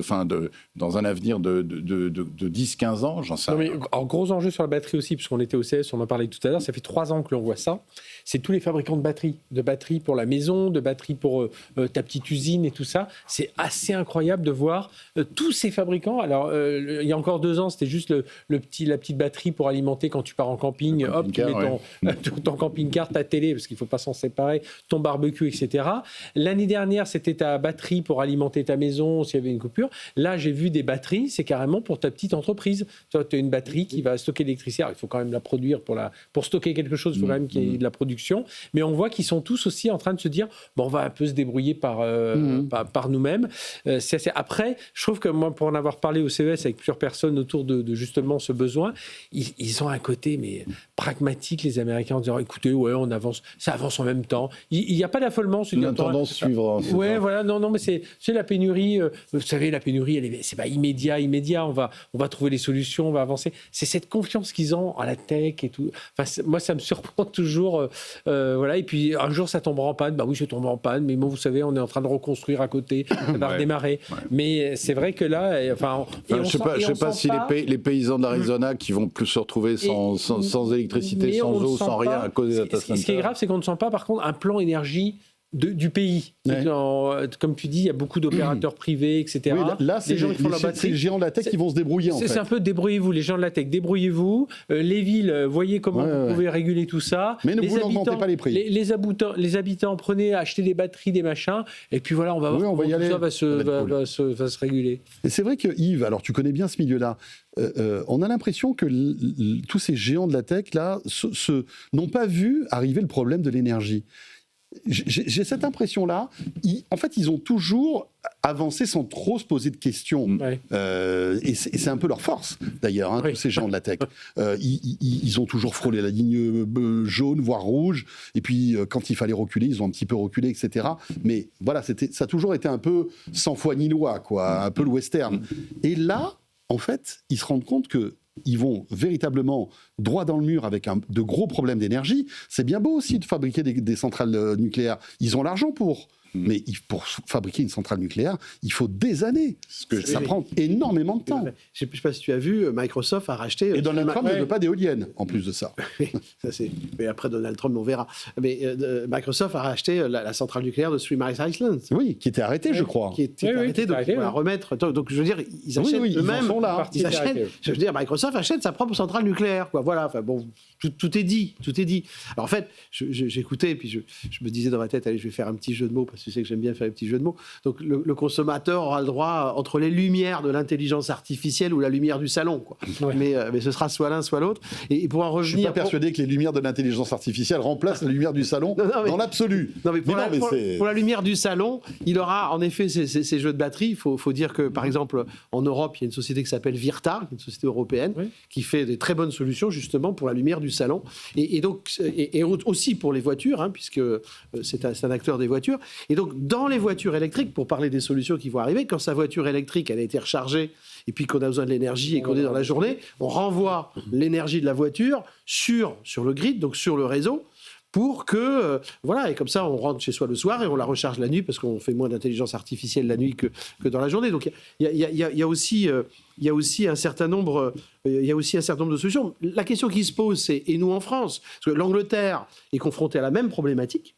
dans un avenir de 10-15 ans? J'en sais rien. Alors, gros enjeu sur la batterie aussi, puisqu'on était au CS, on en parlait tout à l'heure, ça fait 3 ans que l'on voit ça. C'est tous les fabricants de batteries pour la maison, de batteries pour ta petite usine et tout ça. C'est assez incroyable de voir tous ces fabricants. Alors, il y a encore 2 ans, c'était juste la petite batterie pour alimenter quand tu pars en camping. Hop, tu mets ton camping-car, ta télé, parce qu'il ne faut pas s'en séparer, ton barbecue, etc. L'année dernière, c'était ta batterie pour alimenter ta maison s'il y avait une coupure. Là, j'ai vu des batteries, c'est carrément pour ta petite entreprise. Tu as une batterie qui va stocker l'électricité. Alors, il faut quand même la produire pour stocker quelque chose, il faut quand même qu'il y ait de la production. Mais on voit qu'ils sont tous aussi en train de se dire bon, on va un peu se débrouiller par nous-mêmes. Après, je trouve que moi, pour en avoir parlé au CES avec plusieurs personnes autour de justement ce besoin, ils ont un côté pragmatique, les Américains, en disant écoutez, ouais, on avance, ça avance en même temps. Il n'y a pas d'affolement. Une tendance suivre. Ouais, voilà, non, mais c'est la pénurie. Vous savez, la pénurie, c'est pas immédiat. On va trouver les solutions, on va avancer. C'est cette confiance qu'ils ont à la tech et tout. Enfin, moi, ça me surprend toujours. Voilà, et puis un jour, ça tombera en panne. Bah oui, je tombe en panne, mais bon, vous savez, on est en train de reconstruire à côté, ça va redémarrer. Ouais. Mais c'est vrai que là, je sais pas si les paysans d'Arizona qui vont plus se retrouver sans électricité, sans eau, sans rien à cause des data centers. Ce qui est grave, c'est qu'on ne sent pas, par contre, un plan énergie du pays. Ouais. Comme tu dis, il y a beaucoup d'opérateurs privés, etc. Oui, là, c'est les géants de la tech qui vont se débrouiller, en fait. C'est un peu débrouillez-vous, les gens de la tech, débrouillez-vous. Les villes, voyez comment vous pouvez réguler tout ça. Mais ne vous n'augmentez pas les prix. Les habitants, prenez, achetez des batteries, des machins, et puis voilà, on va voir comment tout ça va se réguler. Et c'est vrai que Yves, alors tu connais bien ce milieu-là, on a l'impression que tous ces géants de la tech, là, n'ont pas vu arriver le problème de l'énergie. J'ai cette impression-là. En fait, ils ont toujours avancé sans trop se poser de questions. Ouais. Et c'est un peu leur force, d'ailleurs, tous ces gens de la tech. Ils ont toujours frôlé la ligne jaune, voire rouge. Et puis, quand il fallait reculer, ils ont un petit peu reculé, etc. Mais voilà, ça a toujours été un peu sans foi ni loi, quoi, un peu le western. Et là, en fait, ils se rendent compte qu'ils vont véritablement droit dans le mur avec de gros problèmes d'énergie. C'est bien beau aussi de fabriquer des centrales nucléaires. Ils ont l'argent pour. Mais pour fabriquer une centrale nucléaire, il faut des années. Ça prend énormément de temps. Je ne sais pas si tu as vu, Microsoft a racheté... Et Donald Trump ne veut pas d'éoliennes, en plus de ça. Mais après Donald Trump, on verra. Mais Microsoft a racheté la centrale nucléaire de 3 Mile Island. Oui, qui était arrêtée, je crois. Qui était arrêtée, donc on va remettre... Donc, je veux dire, ils achètent eux-mêmes... Ils sont là. Je veux dire, Microsoft achète sa propre centrale nucléaire. Quoi. Voilà, enfin, bon, tout est dit. Alors en fait, j'écoutais, et puis je me disais dans ma tête, allez, je vais faire un petit jeu de mots, parce que tu sais que j'aime bien faire les petits jeux de mots. Donc le consommateur aura le droit entre les lumières de l'intelligence artificielle ou la lumière du salon, quoi. Ouais. Mais ce sera soit l'un soit l'autre. Et pour en Je suis revenir, pas persuadé que les lumières de l'intelligence artificielle remplacent la lumière du salon Non, mais- dans l'absolu. Non, mais pour, Mais la, non, mais pour- c'est- pour la lumière du salon, il aura en effet ces jeux de batterie. Il faut dire que, par exemple, en Europe, il y a une société qui s'appelle Virta, une société européenne, Oui. qui fait des très bonnes solutions justement pour la lumière du salon. Et donc, et aussi pour les voitures, hein, puisque c'est un acteur des voitures. Et donc, dans les voitures électriques, pour parler des solutions qui vont arriver, quand sa voiture électrique, elle a été rechargée, et puis qu'on a besoin de l'énergie et qu'on est dans la journée, on renvoie l'énergie de la voiture sur le grid, donc sur le réseau, pour que, voilà, et comme ça, on rentre chez soi le soir et on la recharge la nuit, parce qu'on fait moins d'intelligence artificielle la nuit que dans la journée. Donc, il y a aussi un certain nombre de solutions. La question qui se pose, c'est, et nous en France, parce que l'Angleterre est confrontée à la même problématique,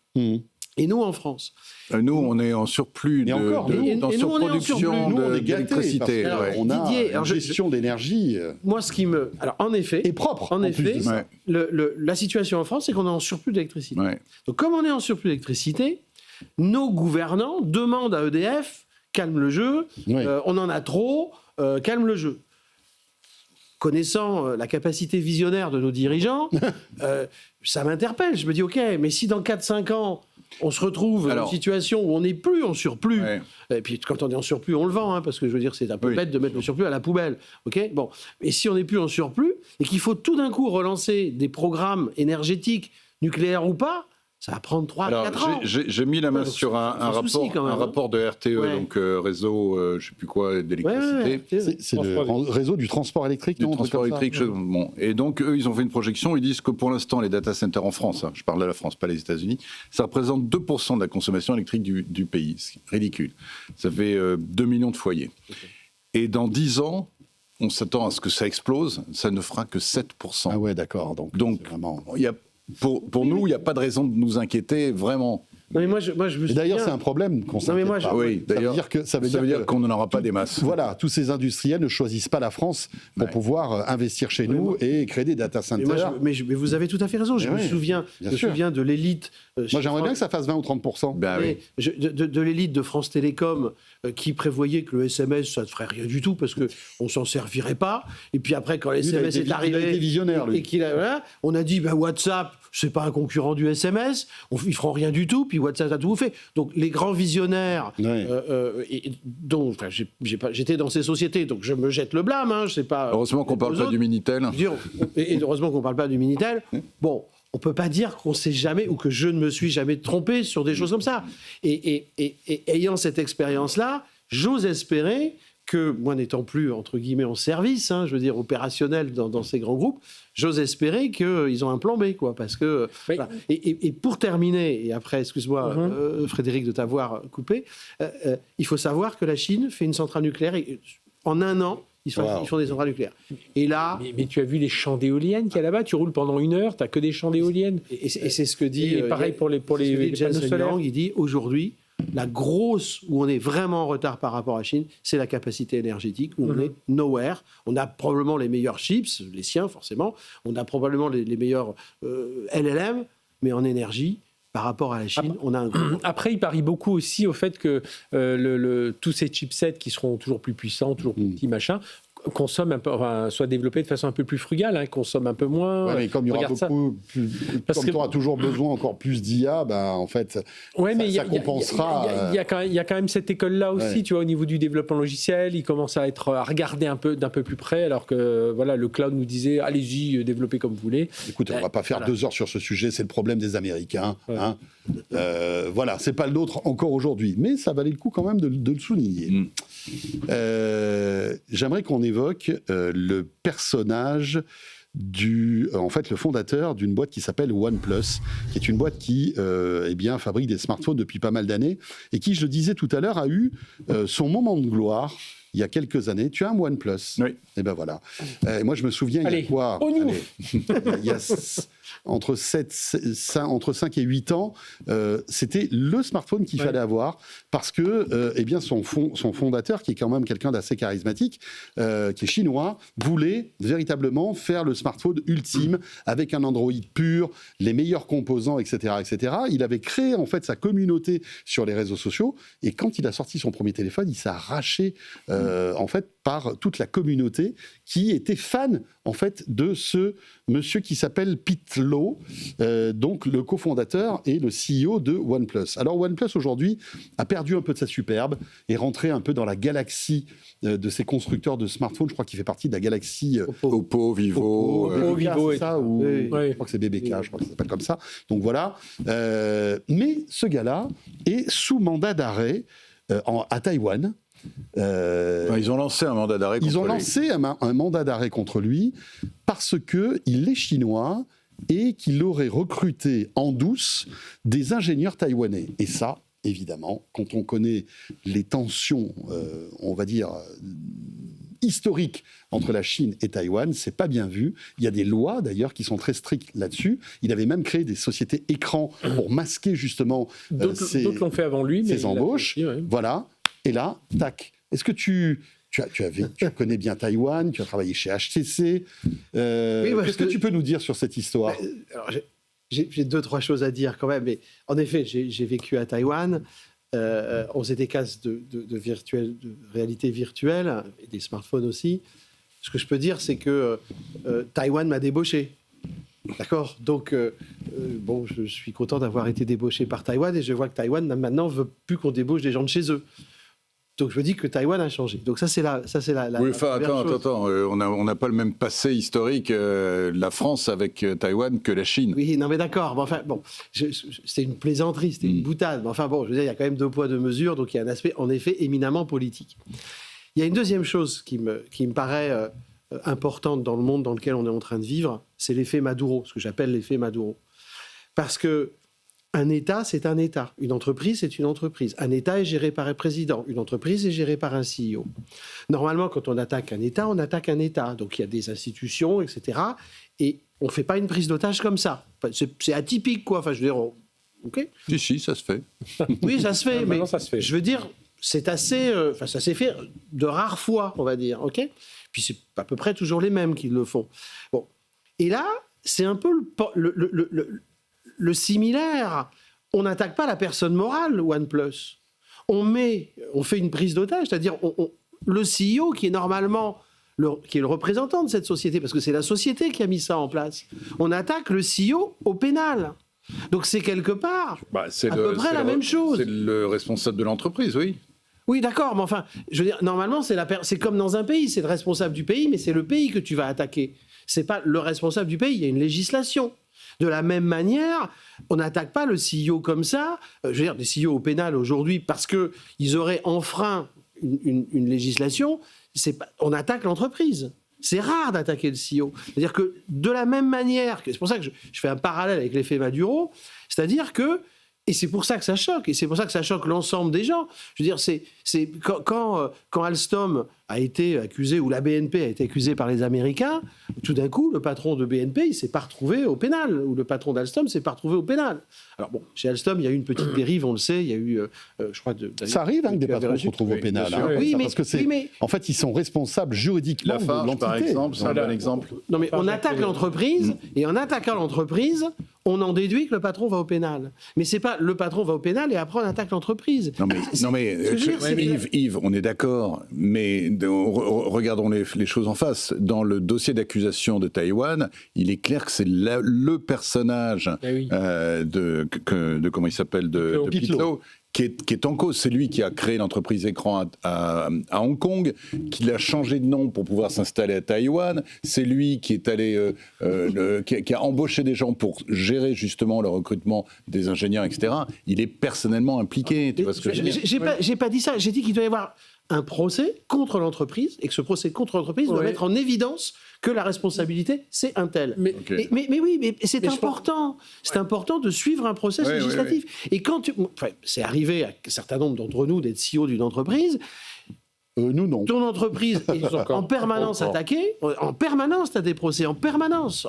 et nous en France. Nous, on est en surplus Et encore, nous, dans et nous, on est en surplus. surproduction Nous, on est gâtés, d'électricité. parce ouais. qu'on a Didier, une alors je- gestion d'énergie Moi, ce qui me... Alors, en effet... et propre. En plus effet, de ça. Ouais. la situation en France, c'est qu'on est en surplus d'électricité. Ouais. Donc, comme on est en surplus d'électricité, nos gouvernants demandent à EDF, calme le jeu, Oui. on en a trop, calme le jeu. Connaissant la capacité visionnaire de nos dirigeants, ça m'interpelle. Je me dis, OK, mais si dans 4-5 ans, on se retrouve dans une situation où on n'est plus en surplus, Ouais. et puis quand on est en surplus, on le vend, hein, parce que je veux dire, c'est un peu Oui. bête de mettre le surplus à la poubelle. OK, bon. Et si on n'est plus en surplus, et qu'il faut tout d'un coup relancer des programmes énergétiques, nucléaires ou pas, ça va prendre 3-4 ans. J'ai mis la main Ouais, donc sur un faut souci, quand même, hein. rapport de RTE, Ouais. donc réseau, je ne sais plus quoi, d'électricité. C'est le réseau du transport électrique, Du non, un truc transport comme ça électrique. Bon. Et donc, eux, ils ont fait une projection. Ils disent que pour l'instant, les data centers en France, hein, je parle de la France, pas les États-Unis, ça représente 2% de la consommation électrique du pays. C'est ridicule. Ça fait 2 millions de foyers. Et dans 10 ans, on s'attend à ce que ça explose. Ça ne fera que 7%. Ah ouais, d'accord. Donc, Donc, c'est vraiment... il y a, pour nous, il n'y a pas de raison de nous inquiéter, vraiment. Non, mais moi, je me Et d'ailleurs, souviens- c'est un problème qu'on Non, mais s'inquiète moi, pas. Oui, ça veut d'ailleurs, dire que Ça veut dire qu'on n'en aura pas des masses. Voilà, tous ces industriels ne choisissent pas la France pour Ouais. pouvoir investir chez nous et créer des data Mais, moi, centers. mais vous avez tout à fait raison. Je Mais me oui, souviens, bien je me sûr. souviens de l'élite. Moi, j'aimerais bien que ça fasse 20 ou 30%. Ben oui. De l'élite de France Télécom qui prévoyait que le SMS, ça ne ferait rien du tout parce qu'on ne s'en servirait pas. Et puis après, quand le Lui, il a SMS été- est arrivé, il a été visionnaire, lui. et voilà, on a dit WhatsApp, c'est pas un concurrent du SMS, ils feront rien du tout, puis WhatsApp a tout fait. Donc les grands visionnaires, Ouais. dont enfin, j'étais dans ces sociétés, donc je me jette le blâme. Hein, je sais pas. Heureusement qu'on ne parle aux pas autres. du Minitel. Je veux dire, et heureusement qu'on ne parle pas du Minitel. Bon, on ne peut pas dire qu'on s'est jamais, ou que je ne me suis jamais trompé sur des choses comme ça. Et ayant cette expérience-là, j'ose espérer que, moi n'étant plus, entre guillemets, en service, hein, je veux dire, opérationnel dans ces grands groupes, j'ose espérer qu'ils ont un plan B, quoi, parce que... Oui. Voilà. Et pour terminer, et après, excuse-moi, Frédéric, de t'avoir coupé, il faut savoir que la Chine fait une centrale nucléaire, et en un an, ils font des centrales nucléaires. Et là... Mais tu as vu les champs d'éoliennes qu'il y a là-bas. Tu roules pendant 1 heure, tu n'as que des champs d'éoliennes. Et c'est ce que dit... Et pareil pour les c'est ce que dit Jensen panneaux solaires. Huang, il dit aujourd'hui, la grosse où on est vraiment en retard par rapport à la Chine, c'est la capacité énergétique, où on est nowhere. On a probablement les meilleurs chips, les siens forcément, on a probablement les meilleurs LLM, mais en énergie, par rapport à la Chine, on a un gros... Après, il parie beaucoup aussi au fait que tous ces chipsets qui seront toujours plus puissants, toujours plus petits, machin, consomment un peu, enfin, soient développés de façon un peu plus frugale, hein, consomment un peu moins. Ouais, mais comme il y aura Regarde ça. beaucoup plus, Parce comme que- tu auras toujours besoin encore plus d'IA, ben en fait, Ouais, mais ça compensera. il y a quand même cette école-là aussi, Ouais. tu vois, au niveau du développement logiciel, il commence à regarder d'un peu plus près, alors que voilà, le cloud nous disait, allez-y, développez comme vous voulez. Écoute, on va pas faire 2 heures sur ce sujet, c'est le problème des Américains. Ouais. Hein. Voilà, c'est pas le nôtre encore aujourd'hui, mais ça valait le coup quand même de le souligner. J'aimerais qu'on évoque le personnage en fait, le fondateur d'une boîte qui s'appelle OnePlus, qui est une boîte qui eh bien, fabrique des smartphones depuis pas mal d'années et qui, je le disais tout à l'heure, a eu son moment de gloire il y a quelques années. Tu as un OnePlus. Oui. Et ben voilà. Moi, je me souviens, il y Allez, a quoi au nous. il y a entre 5 et 8 ans, c'était le smartphone qu'il fallait avoir parce que eh bien, son fondateur, qui est quand même quelqu'un d'assez charismatique, qui est chinois, voulait véritablement faire le smartphone ultime avec un Android pur, les meilleurs composants, etc., etc. Il avait créé en fait sa communauté sur les réseaux sociaux et quand il a sorti son premier téléphone, il s'est arraché en fait par toute la communauté qui était fan en fait de ce monsieur qui s'appelle Pete Lowe, donc le cofondateur et le CEO de OnePlus. Alors OnePlus aujourd'hui a perdu un peu de sa superbe, est rentré un peu dans la galaxie de ces constructeurs de smartphones. Je crois qu'il fait partie de la galaxie Oppo, Vivo. Oppo, Vivo Vivo, et c'est ça, tout. ou Oui. je crois que c'est BBK, je crois que ça s'appelle comme ça. Donc voilà. Mais ce gars-là est sous mandat d'arrêt à Taïwan. Ils ont lancé un mandat d'arrêt contre Ils ont lui. lancé un mandat d'arrêt contre lui parce qu'il est chinois et qu'il aurait recruté en douce des ingénieurs taïwanais. Et ça, évidemment, quand on connaît les tensions, on va dire, historiques entre la Chine et Taïwan, c'est pas bien vu. Il y a des lois, d'ailleurs, qui sont très strictes là-dessus. Il avait même créé des sociétés écrans pour masquer, justement, D'autres l'ont fait avant lui, mais ces il l'a fait embauches. aussi, ouais. Voilà. Et là, tac. Est-ce que tu connais bien Taïwan, tu as travaillé chez HTC. Qu'est-ce que tu peux nous dire sur cette histoire? Alors, j'ai deux, trois choses à dire quand même. Mais en effet, j'ai vécu à Taïwan. On faisait des cases de réalité virtuelle et des smartphones aussi. Ce que je peux dire, c'est que Taïwan m'a débauché. D'accord. Donc, bon, je suis content d'avoir été débauché par Taïwan et je vois que Taïwan maintenant veut plus qu'on débauche des gens de chez eux. Donc, je me dis que Taïwan a changé. Donc, ça, c'est la Oui, enfin, première chose. attends. On n'a pas le même passé historique, la France avec Taïwan, que la Chine. Oui, non, mais d'accord. Mais enfin, bon, c'était une plaisanterie, c'était une boutade. Mais enfin, bon, je veux dire, il y a quand même 2 poids, 2 mesures. Donc, il y a un aspect, en effet, éminemment politique. Il y a une deuxième chose qui me paraît importante dans le monde dans lequel on est en train de vivre, c'est l'effet Maduro, ce que j'appelle l'effet Maduro. Parce que un État, c'est un État. Une entreprise, c'est une entreprise. Un État est géré par un président. Une entreprise est gérée par un CEO. Normalement, quand on attaque un État, on attaque un État. Donc, il y a des institutions, etc. Et on ne fait pas une prise d'otage comme ça. C'est atypique, quoi. Enfin, je veux dire, OK. Si, ça se fait. Oui, ça se fait. mais Maintenant, ça se fait. je veux dire, c'est assez... Enfin, ça s'est fait de rares fois, on va dire. OK. Puis, c'est à peu près toujours les mêmes qui le font. Bon. Et là, c'est un peu le similaire. On n'attaque pas la personne morale, OnePlus. On fait une prise d'otage, c'est-à-dire le CEO qui est normalement qui est le représentant de cette société, parce que c'est la société qui a mis ça en place. On attaque le CEO au pénal. Donc c'est quelque part à peu près la même chose. C'est le responsable de l'entreprise, oui. Oui, d'accord, mais enfin, je veux dire, normalement, c'est comme dans un pays, c'est le responsable du pays, mais c'est le pays que tu vas attaquer. C'est pas le responsable du pays, il y a une législation. De la même manière, on n'attaque pas le CEO comme ça, je veux dire, des CEO au pénal aujourd'hui, parce qu'ils auraient enfreint une législation, on attaque l'entreprise. C'est rare d'attaquer le CEO. C'est-à-dire que de la même manière, c'est pour ça que je fais un parallèle avec l'effet Maduro, c'est-à-dire que, et c'est pour ça que ça choque, et c'est pour ça que ça choque l'ensemble des gens. Je veux dire, c'est quand Alstom a été accusé, ou la BNP a été accusée par les Américains, tout d'un coup, le patron de BNP, il ne s'est pas retrouvé au pénal, ou le patron d'Alstom ne s'est pas retrouvé au pénal. Alors bon, chez Alstom, il y a eu une petite dérive, on le sait, il y a eu, je crois... Ça arrive que des patrons se retrouvent au pénal. bien sûr. Oui, mais- parce que oui, mais- en fait, ils sont responsables juridiquement de Lafarge, l'entité. par exemple, c'est un bon exemple. Non, mais on attaque l'entreprise, et en attaquant l'entreprise, on en déduit que le patron va au pénal. Mais c'est pas le patron va au pénal et après on attaque l'entreprise. Non mais Ce que je veux dire, c'est que- Yves, on est d'accord, mais regardons les choses en face. Dans le dossier d'accusation de Taïwan, il est clair que c'est le personnage Eh oui. de comment il s'appelle, de Pete Pete Lowe, qui est en cause. C'est lui qui a créé l'entreprise écran à Hong Kong, qui a changé de nom pour pouvoir s'installer à Taïwan. C'est lui qui est allé, qui a embauché des gens pour gérer justement le recrutement des ingénieurs, etc. Il est personnellement impliqué. Tu vois ce que je veux dire? J'ai pas dit ça. J'ai dit qu'il doit y avoir un procès contre l'entreprise et que ce procès contre l'entreprise doit Ouais. mettre en évidence que la responsabilité, c'est un tel. Mais- Ok. Mais oui, mais c'est Mais je important. C'est important de suivre un process Ouais, législatif. Et quand c'est arrivé à un certain nombre d'entre nous d'être CEO d'une entreprise. Nous, non. Ton entreprise est en permanence attaquée. En permanence, tu as des procès. En permanence.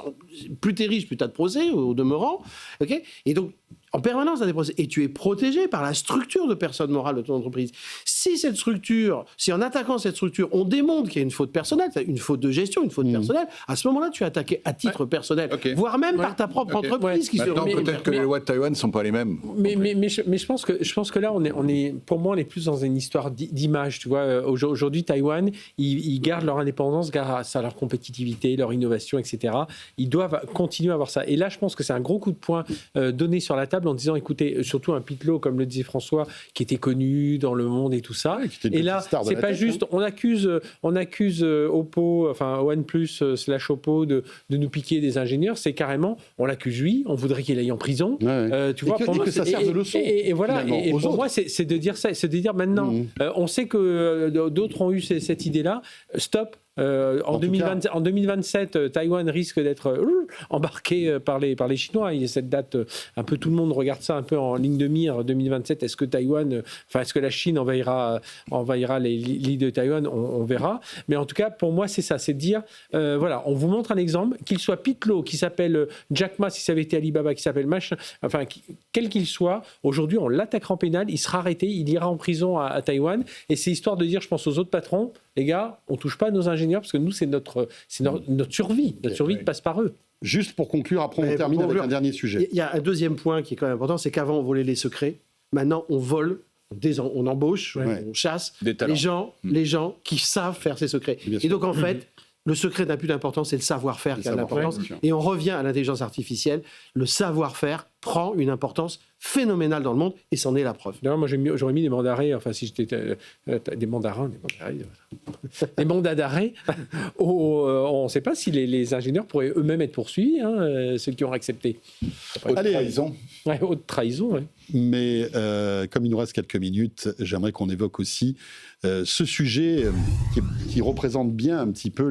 Plus tu es riche, plus tu as de procès, au demeurant. Okay, et donc, en permanence, tu as des procès. Et tu es protégé par la structure de personne morale de ton entreprise. Si cette structure, si en attaquant cette structure, on démontre qu'il y a une faute personnelle, une faute de gestion, une faute personnelle, à ce moment-là, tu es attaqué à titre personnel, voire même par ta propre entreprise. Qui Maintenant, se... peut-être que les lois de Taïwan ne sont pas les mêmes. Mais je pense que là, pour moi, on est plus dans une histoire d'image. Tu vois, aujourd'hui, Taïwan, ils gardent leur indépendance grâce à leur compétitivité, leur innovation, etc. Ils doivent continuer à avoir ça. Et là, je pense que c'est un gros coup de poing donné sur la table en disant, écoutez, surtout un Pitlow, comme le disait François, qui était connu dans le monde et tout ça. Et là, c'est pas juste, on accuse Oppo, enfin OnePlus / Oppo de nous piquer des ingénieurs. C'est carrément, on l'accuse lui, on voudrait qu'il aille en prison. Tu vois, pour moi, que ça serve de leçon. Et voilà. Et pour moi, c'est de dire ça, c'est de dire maintenant, on sait que d'autres ont eu cette idée-là. Stop. En 2027, Taïwan risque d'être embarqué par les Chinois. Il y a cette date, un peu tout le monde regarde ça un peu en ligne de mire. 2027, est-ce que est-ce que la Chine envahira l'île de Taïwan? On verra. Mais en tout cas, pour moi, c'est ça, c'est de dire, voilà, on vous montre un exemple, qu'il soit Pitlow, qui s'appelle Jack Ma, si ça avait été Alibaba, qui s'appelle machin, enfin, quel qu'il soit, aujourd'hui, on l'attaquera en pénal, il sera arrêté, il ira en prison à Taïwan. Et c'est histoire de dire, je pense aux autres patrons, les gars, on touche pas à nos ingénieurs parce que nous, c'est notre survie. Notre survie passe par eux. Juste pour conclure, après on termine avec un dernier sujet. Il y a un deuxième point qui est quand même important, c'est qu'avant on volait les secrets, maintenant on vole, on embauche, on chasse les gens qui savent faire ces secrets. Et donc en fait, le secret n'a plus d'importance, c'est le savoir-faire qui a de l'importance. Et on revient à l'intelligence artificielle. Le savoir-faire prend une importance phénoménale dans le monde et c'en est la preuve. D'ailleurs, moi j'aurais mis des mandats d'arrêt, enfin si j'étais des mandats d'arrêt. On ne sait pas si les ingénieurs pourraient eux-mêmes être poursuivis, ceux qui ont accepté. Haute trahison. Haute trahison, ouais. Mais comme il nous reste quelques minutes, j'aimerais qu'on évoque aussi ce sujet qui représente bien un petit peu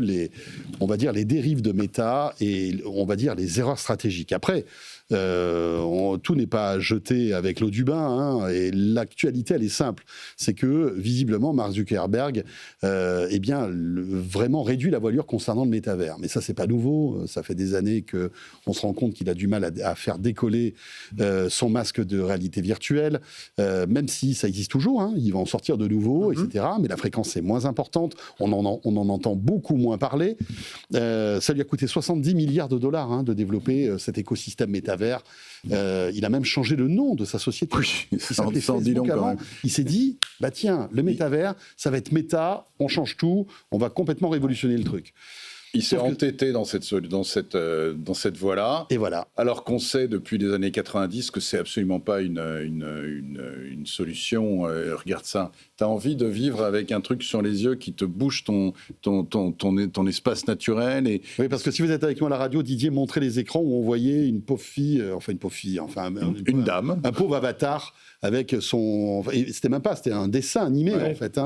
on va dire les dérives de Meta et on va dire les erreurs stratégiques. Après, tout n'est pas jeté avec l'eau du bain, et l'actualité elle est simple, c'est que visiblement Mark Zuckerberg vraiment réduit la voilure concernant le métavers. Mais ça c'est pas nouveau, ça fait des années que on se rend compte qu'il a du mal à faire décoller son masque de réalité virtuelle, même si ça existe toujours, il va en sortir de nouveau, etc. Mais la fréquence est moins importante, on en entend beaucoup moins parler. Ça lui a coûté 70 milliards de dollars de développer cet écosystème métavers. Il a même changé le nom de sa société. Il s'appelait Facebook avant. Il s'est dit, tiens, le métavers, ça va être méta, on change tout, on va complètement révolutionner le truc. Il s'est entêté dans cette voie-là. Et voilà. Alors qu'on sait depuis les années 90 que c'est absolument pas une solution. Regarde ça. Tu as envie de vivre avec un truc sur les yeux qui te bouge ton espace naturel. Oui, parce que si vous êtes avec moi à la radio, Didier montrait les écrans où on voyait une pauvre fille, une dame. Un pauvre avatar avec son... C'était même pas, c'était un dessin animé en fait.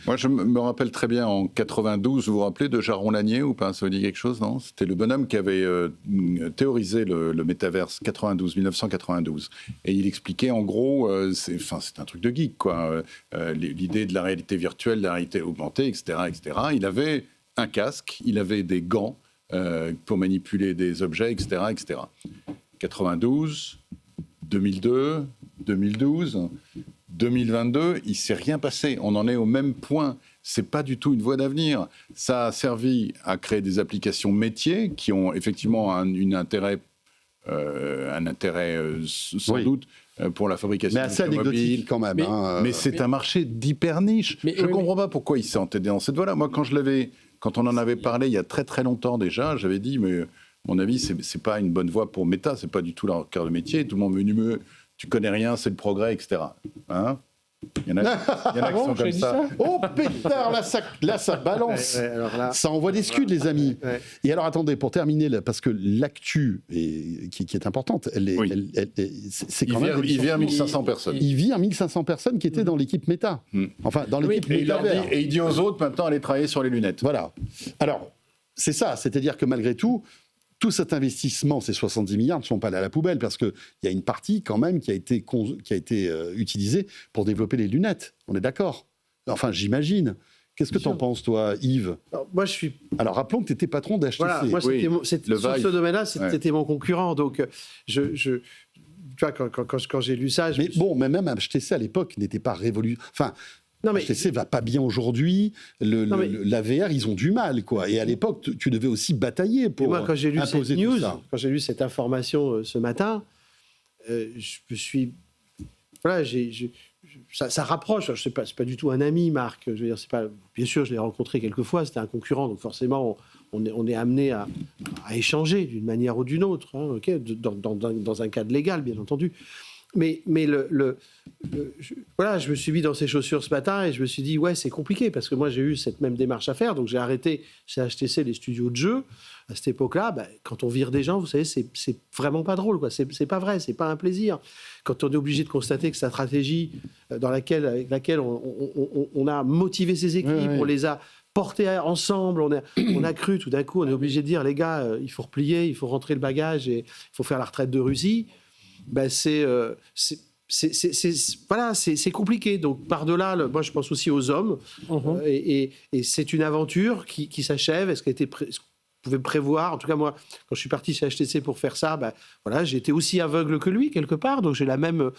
Moi, je me rappelle très bien en 92, vous vous rappelez de Jaron Lanier ou pas? Ça vous dit quelque chose, non? C'était le bonhomme qui avait théorisé le métaverse 1992. Et il expliquait en gros, c'est un truc de geek, quoi. L'idée de la réalité virtuelle, de la réalité augmentée, etc., etc. Il avait un casque, il avait des gants pour manipuler des objets, etc., etc. 92, 2002, 2012, 2022, il ne s'est rien passé. On en est au même point. Ce n'est pas du tout une voie d'avenir. Ça a servi à créer des applications métiers qui ont effectivement un intérêt sans doute pour la fabrication mais assez anecdotique quand même. Mais c'est un marché d'hyper niche. Je ne comprends pas pourquoi il s'est entêté dans cette voie-là. Moi, quand on en avait parlé il y a très très longtemps déjà, j'avais dit, mais à mon avis, c'est pas une bonne voie pour Meta, c'est pas du tout leur cœur de métier. Tout le monde me dit, tu connais rien, c'est le progrès, etc. Il y en a qui sont comme ça. Oh pétard, là ça balance. Ça envoie des scuds, les amis. Et alors attendez, pour terminer, parce que l'actu qui est importante, c'est quand même... Il vient à 1500 personnes. Il vit à 1500 personnes qui étaient dans l'équipe Meta. Enfin, dans l'équipe Métavers. Et il dit aux autres, maintenant, allez travailler sur les lunettes. Voilà. Alors, c'est ça, c'est-à-dire que malgré tout cet investissement, ces 70 milliards, ne sont pas allés à la poubelle, parce qu'il y a une partie quand même qui a été utilisée pour développer les lunettes. On est d'accord? Enfin, j'imagine Qu'est-ce que tu en penses, toi, Yves? Alors, moi, je suis. Alors, rappelons que tu étais patron d'HTC. Voilà, moi, Oui, le sur Vive. ce domaine-là, c'était Ouais. mon concurrent. Donc, tu vois, quand j'ai lu ça, Mais bon, mais même HTC à l'époque n'était pas révolutionnaire. Enfin, non, mais HTC va pas bien aujourd'hui. Non, mais- La VR, ils ont du mal, quoi. Et à l'époque, tu devais aussi batailler et pour moi, quand j'ai lu cette imposer tout news, ça. quand j'ai lu cette information ce matin, je me suis. Voilà, ça rapproche. Je sais pas, c'est pas du tout un ami, Marc. Je veux dire, c'est pas. Bien sûr, je l'ai rencontré quelques fois. C'était un concurrent, donc forcément, on est amené à échanger d'une manière ou d'une autre. Hein, ok, dans un cadre légal, bien entendu. Mais voilà, je me suis mis dans ses chaussures ce matin et je me suis dit, ouais, c'est compliqué parce que moi, j'ai eu cette même démarche à faire. Donc, j'ai arrêté chez HTC les studios de jeux. À cette époque-là, quand on vire des gens, vous savez, c'est vraiment pas drôle, quoi. C'est pas vrai, c'est pas un plaisir. Quand on est obligé de constater que sa stratégie avec laquelle on a motivé ses équipes, Oui, oui. on les a portés ensemble, on a cru, tout d'un coup, on est obligé de dire, les gars, il faut replier, il faut rentrer le bagage et il faut faire la retraite de Russie. Voilà, c'est compliqué. Donc, par-delà, moi, je pense aussi aux hommes. Et c'est une aventure qui s'achève. Est-ce qu'on pouvait prévoir? En tout cas, moi, quand je suis parti chez HTC pour faire ça, voilà, j'ai été aussi aveugle que lui, quelque part. Donc, j'ai la même...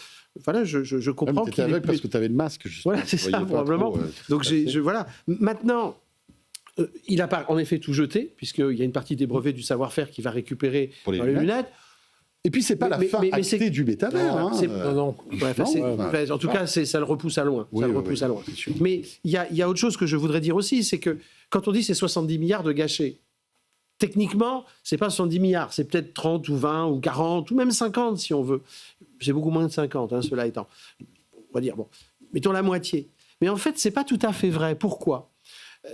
Voilà, je comprends Tu étais qu'il est aveugle plus- parce que tu avais le masque, justement. Voilà, c'est Tu ça, voyais pas probablement. trop, Donc, tout à fait. voilà. Maintenant, il n'a pas, en effet, tout jeté, puisqu'il y a une partie des brevets du savoir-faire qui va récupérer Pour les dans les lunettes. Et puis, c'est pas la fin mais actée c'est- du métavers. Non, hein. c'est- Non. Bref, Non, c'est- ouais. en tout cas, ça le repousse à loin. Oui, Ça le oui, repousse oui, à loin. c'est sûr. Mais il y a autre chose que je voudrais dire aussi, c'est que quand on dit c'est 70 milliards de gâchés, techniquement, c'est pas 70 milliards, c'est peut-être 30 ou 20 ou 40 ou même 50 si on veut. C'est beaucoup moins de 50, cela étant. On va dire, bon, mettons la moitié. Mais en fait, c'est pas tout à fait vrai. Pourquoi ?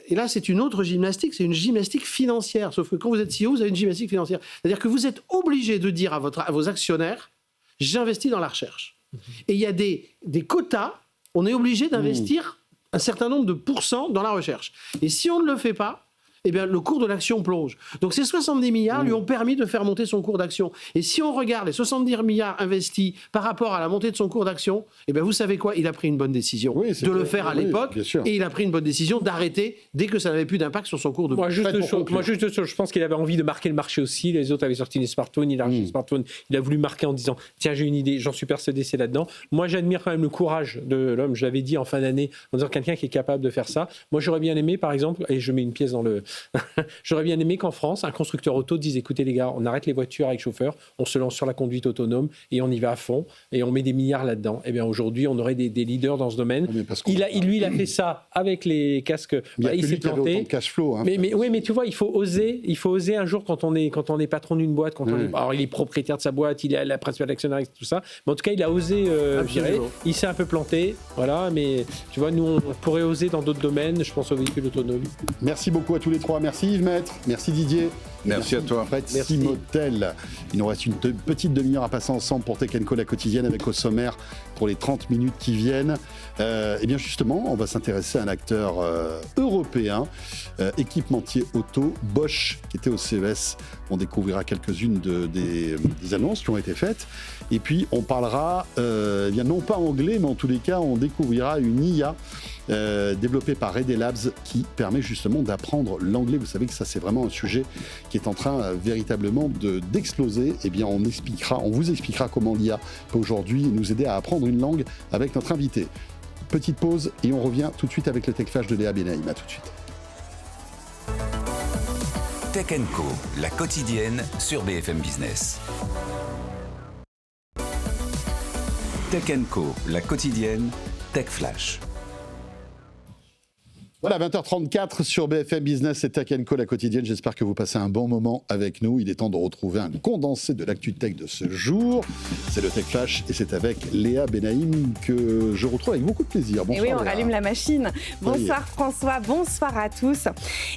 Et là, c'est une autre gymnastique, c'est une gymnastique financière. Sauf que quand vous êtes CEO, vous avez une gymnastique financière. C'est-à-dire que vous êtes obligé de dire à vos actionnaires, j'investis dans la recherche. Et il y a des quotas, on est obligé d'investir un certain nombre de pourcents dans la recherche. Et si on ne le fait pas, eh bien, le cours de l'action plonge. Donc ces 70 milliards lui ont permis de faire monter son cours d'action. Et si on regarde les 70 milliards investis par rapport à la montée de son cours d'action, eh bien, vous savez quoi ? Il a pris une bonne décision Oui, c'est de le clair. faire à Oui, l'époque. bien sûr. Et il a pris une bonne décision d'arrêter dès que ça n'avait plus d'impact sur son cours de Moi, juste Fred, deux pour choses. conclure. Je pense qu'il avait envie de marquer le marché aussi. Les autres avaient sorti des smartphones, il a racheté des smartphones. Il a voulu marquer en disant tiens, j'ai une idée, j'en suis persuadé, c'est là-dedans. Moi, j'admire quand même le courage de l'homme. Je l'avais dit en fin d'année, en disant quelqu'un qui est capable de faire ça. Moi, j'aurais bien aimé, par exemple, et je mets une pièce dans le. J'aurais bien aimé qu'en France, un constructeur auto dise écoutez, les gars, on arrête les voitures avec chauffeur, on se lance sur la conduite autonome et on y va à fond et on met des milliards là-dedans. Eh bien, aujourd'hui, on aurait des leaders dans ce domaine. Mais parce qu'on- Il a fait ça avec les casques. Il y a Bah, que il s'est lui qui avait autant planté. de cash flow. hein. Mais tu vois, il faut oser un jour quand on est patron d'une boîte, alors il est propriétaire de sa boîte, il est la principale actionnaire, tout ça. Mais en tout cas, il a osé virer. Absolument. Il s'est un peu planté, voilà. Mais tu vois, nous, on pourrait oser dans d'autres domaines. Je pense aux véhicules autonomes. Merci beaucoup à tous les trois. Merci Yves Maître. Merci Didier. Merci à toi. Fred Merci. Simotel. Il nous reste une petite demi-heure à passer ensemble pour Tech & Co, la quotidienne, avec au sommaire pour les 30 minutes qui viennent. Et bien justement, on va s'intéresser à un acteur européen, équipementier auto, Bosch, qui était au CES. On découvrira quelques-unes des annonces qui ont été faites. Et puis, on parlera, eh bien non pas anglais, mais en tous les cas, on découvrira une IA développée par Red Labs qui permet justement d'apprendre l'anglais. Vous savez que ça, c'est vraiment un sujet qui est en train véritablement d'exploser. Eh bien, on vous expliquera comment l'IA peut aujourd'hui nous aider à apprendre une langue avec notre invité. Petite pause et on revient tout de suite avec le Tech Flash de Léa Benaïm. À tout de suite. Tech & Co, la quotidienne sur BFM Business. Tech & Co, la quotidienne, Tech Flash. Voilà, 20h34 sur BFM Business et Tech & Co, la quotidienne. J'espère que vous passez un bon moment avec nous. Il est temps de retrouver un condensé de l'actu tech de ce jour. C'est le Tech Flash et c'est avec Léa Benaïm que je retrouve avec beaucoup de plaisir. Et Bonsoir, oui, on Léa. rallume la machine. Bonsoir François, bonsoir à tous.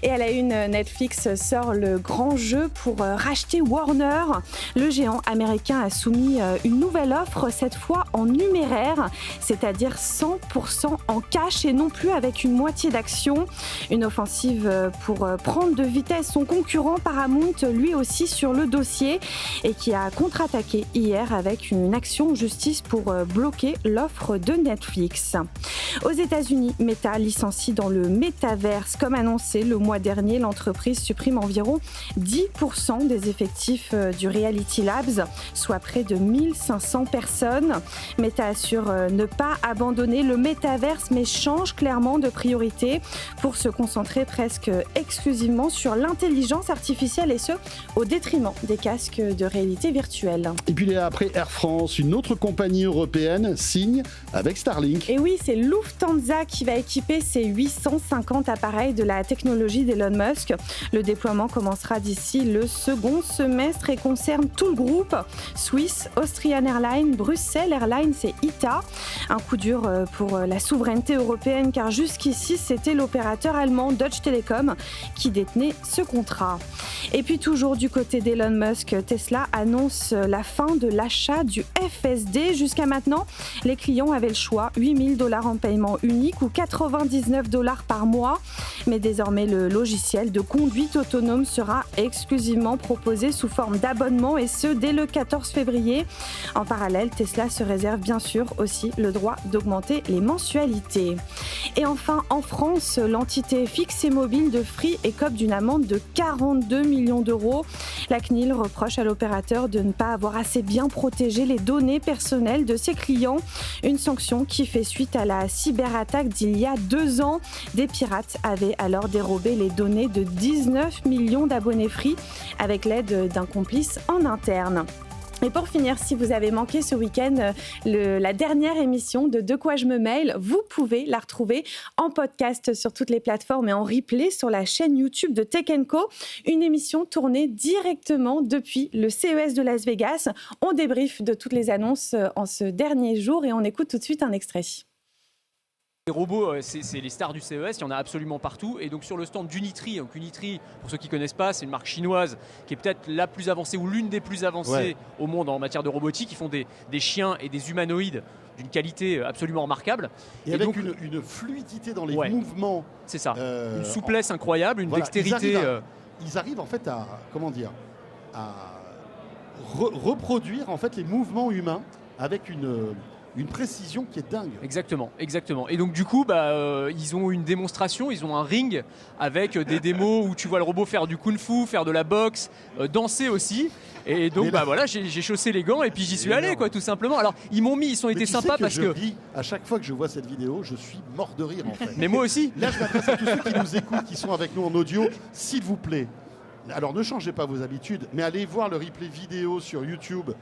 Et à la une, Netflix sort le grand jeu pour racheter Warner. Le géant américain a soumis une nouvelle offre, cette fois en numéraire, c'est-à-dire 100% en cash et non plus avec une moitié d'action action. Une offensive pour prendre de vitesse son concurrent Paramount, lui aussi sur le dossier, et qui a contre-attaqué hier avec une action en justice pour bloquer l'offre de Netflix. Aux États-Unis, Meta licencie dans le métaverse. Comme annoncé le mois dernier, l'entreprise supprime environ 10% des effectifs du Reality Labs, soit près de 1500 personnes. Meta assure ne pas abandonner le métaverse, mais change clairement de priorité pour se concentrer presque exclusivement sur l'intelligence artificielle, et ce, au détriment des casques de réalité virtuelle. Et puis après Air France, une autre compagnie européenne signe avec Starlink. Et oui, c'est Lufthansa qui va équiper ses 850 appareils de la technologie d'Elon Musk. Le déploiement commencera d'ici le second semestre et concerne tout le groupe: Swiss, Austrian Airlines, Bruxelles Airlines et ITA. Un coup dur pour la souveraineté européenne, car jusqu'ici, c'était l'opérateur allemand Deutsche Telekom qui détenait ce contrat. Et puis toujours du côté d'Elon Musk, Tesla annonce la fin de l'achat du FSD. Jusqu'à maintenant, les clients avaient le choix, $8 000 en paiement unique ou $99 par mois. Mais désormais, le logiciel de conduite autonome sera exclusivement proposé sous forme d'abonnement, et ce, dès le 14 février. En parallèle, Tesla se réserve bien sûr aussi le droit d'augmenter les mensualités. Et enfin, en France, l'entité fixe et mobile de Free écope d'une amende de 42 millions d'euros. La CNIL reproche à l'opérateur de ne pas avoir assez bien protégé les données personnelles de ses clients. Une sanction qui fait suite à la cyberattaque d'il y a 2 ans. Des pirates avaient alors dérobé les données de 19 millions d'abonnés Free avec l'aide d'un complice en interne. Et pour finir, si vous avez manqué ce week-end la dernière émission de quoi je me mail, vous pouvez la retrouver en podcast sur toutes les plateformes et en replay sur la chaîne YouTube de Tech & Co. Une émission tournée directement depuis le CES de Las Vegas. On débriefe de toutes les annonces en ce dernier jour et on écoute tout de suite un extrait. Les robots, c'est les stars du CES, il y en a absolument partout. Et donc sur le stand d'Unitree, donc Unitree, pour ceux qui ne connaissent pas, c'est une marque chinoise qui est peut-être la plus avancée ou l'une des plus avancées au monde en matière de robotique. Ils font des chiens et des humanoïdes d'une qualité absolument remarquable. Et avec donc, une fluidité dans les mouvements. C'est ça, une souplesse incroyable, une dextérité. Ils arrivent en fait à, reproduire en fait les mouvements humains avec une précision qui est dingue. Exactement. Et donc du coup, ils ont une démonstration, ils ont un ring avec des démos où tu vois le robot faire du kung-fu, faire de la boxe, danser aussi. Et donc voilà, j'ai chaussé les gants et puis j'y suis allé, quoi, tout simplement. Alors ils ont été sympas parce que ris à chaque fois que je vois cette vidéo, je suis mort de rire en fait. Mais moi aussi. Là, je m'adresse à tous ceux qui nous écoutent, qui sont avec nous en audio, s'il vous plaît. Alors ne changez pas vos habitudes, mais allez voir le replay vidéo sur YouTube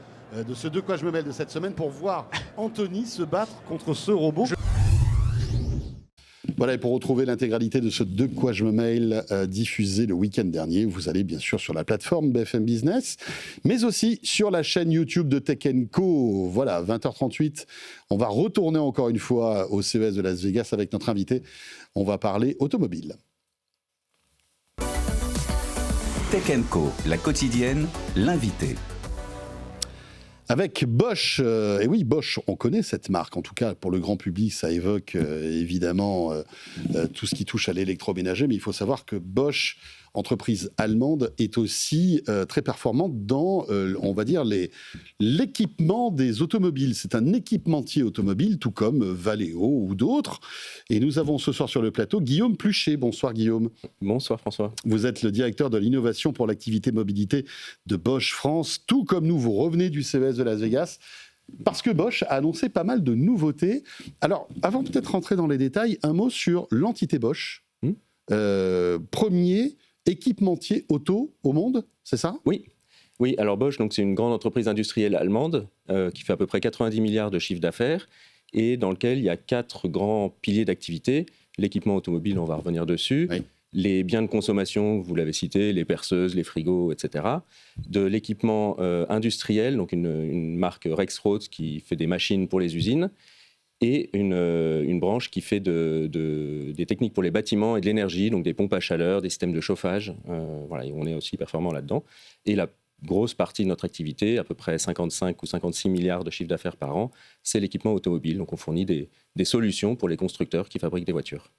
de ce De quoi je me mêle de cette semaine pour voir Anthony se battre contre ce robot. Voilà, et pour retrouver l'intégralité de ce De quoi je me mêle diffusé le week-end dernier, vous allez bien sûr sur la plateforme BFM Business, mais aussi sur la chaîne YouTube de Tech & Co. Voilà, 20h38, on va retourner encore une fois au CES de Las Vegas avec notre invité. On va parler automobile. Tech & Co, la quotidienne, l'invité. Avec Bosch, et oui, Bosch, on connaît cette marque, en tout cas pour le grand public, ça évoque évidemment tout ce qui touche à l'électroménager, mais il faut savoir que Bosch, entreprise allemande, est aussi très performante dans, on va dire, l'équipement des automobiles. C'est un équipementier automobile, tout comme Valeo ou d'autres. Et nous avons ce soir sur le plateau Guillaume Pluchet. Bonsoir Guillaume. Bonsoir François. Vous êtes le directeur de l'innovation pour l'activité mobilité de Bosch France. Tout comme nous, vous revenez du CES de Las Vegas. Parce que Bosch a annoncé pas mal de nouveautés. Alors, avant peut-être rentrer dans les détails, un mot sur l'entité Bosch. Premier équipementier auto au monde, c'est ça ? Oui, alors Bosch, donc, c'est une grande entreprise industrielle allemande qui fait à peu près 90 milliards de chiffre d'affaires et dans lequel il y a 4 grands piliers d'activité. L'équipement automobile, on va revenir dessus. Oui. Les biens de consommation, vous l'avez cité, les perceuses, les frigos, etc. De l'équipement industriel, donc une marque Rexroth qui fait des machines pour les usines. Et une branche qui fait des techniques pour les bâtiments et de l'énergie, donc des pompes à chaleur, des systèmes de chauffage. Voilà, et on est aussi performant là-dedans. Et la grosse partie de notre activité, à peu près 55 ou 56 milliards de chiffre d'affaires par an, c'est l'équipement automobile. Donc on fournit des solutions pour les constructeurs qui fabriquent des voitures.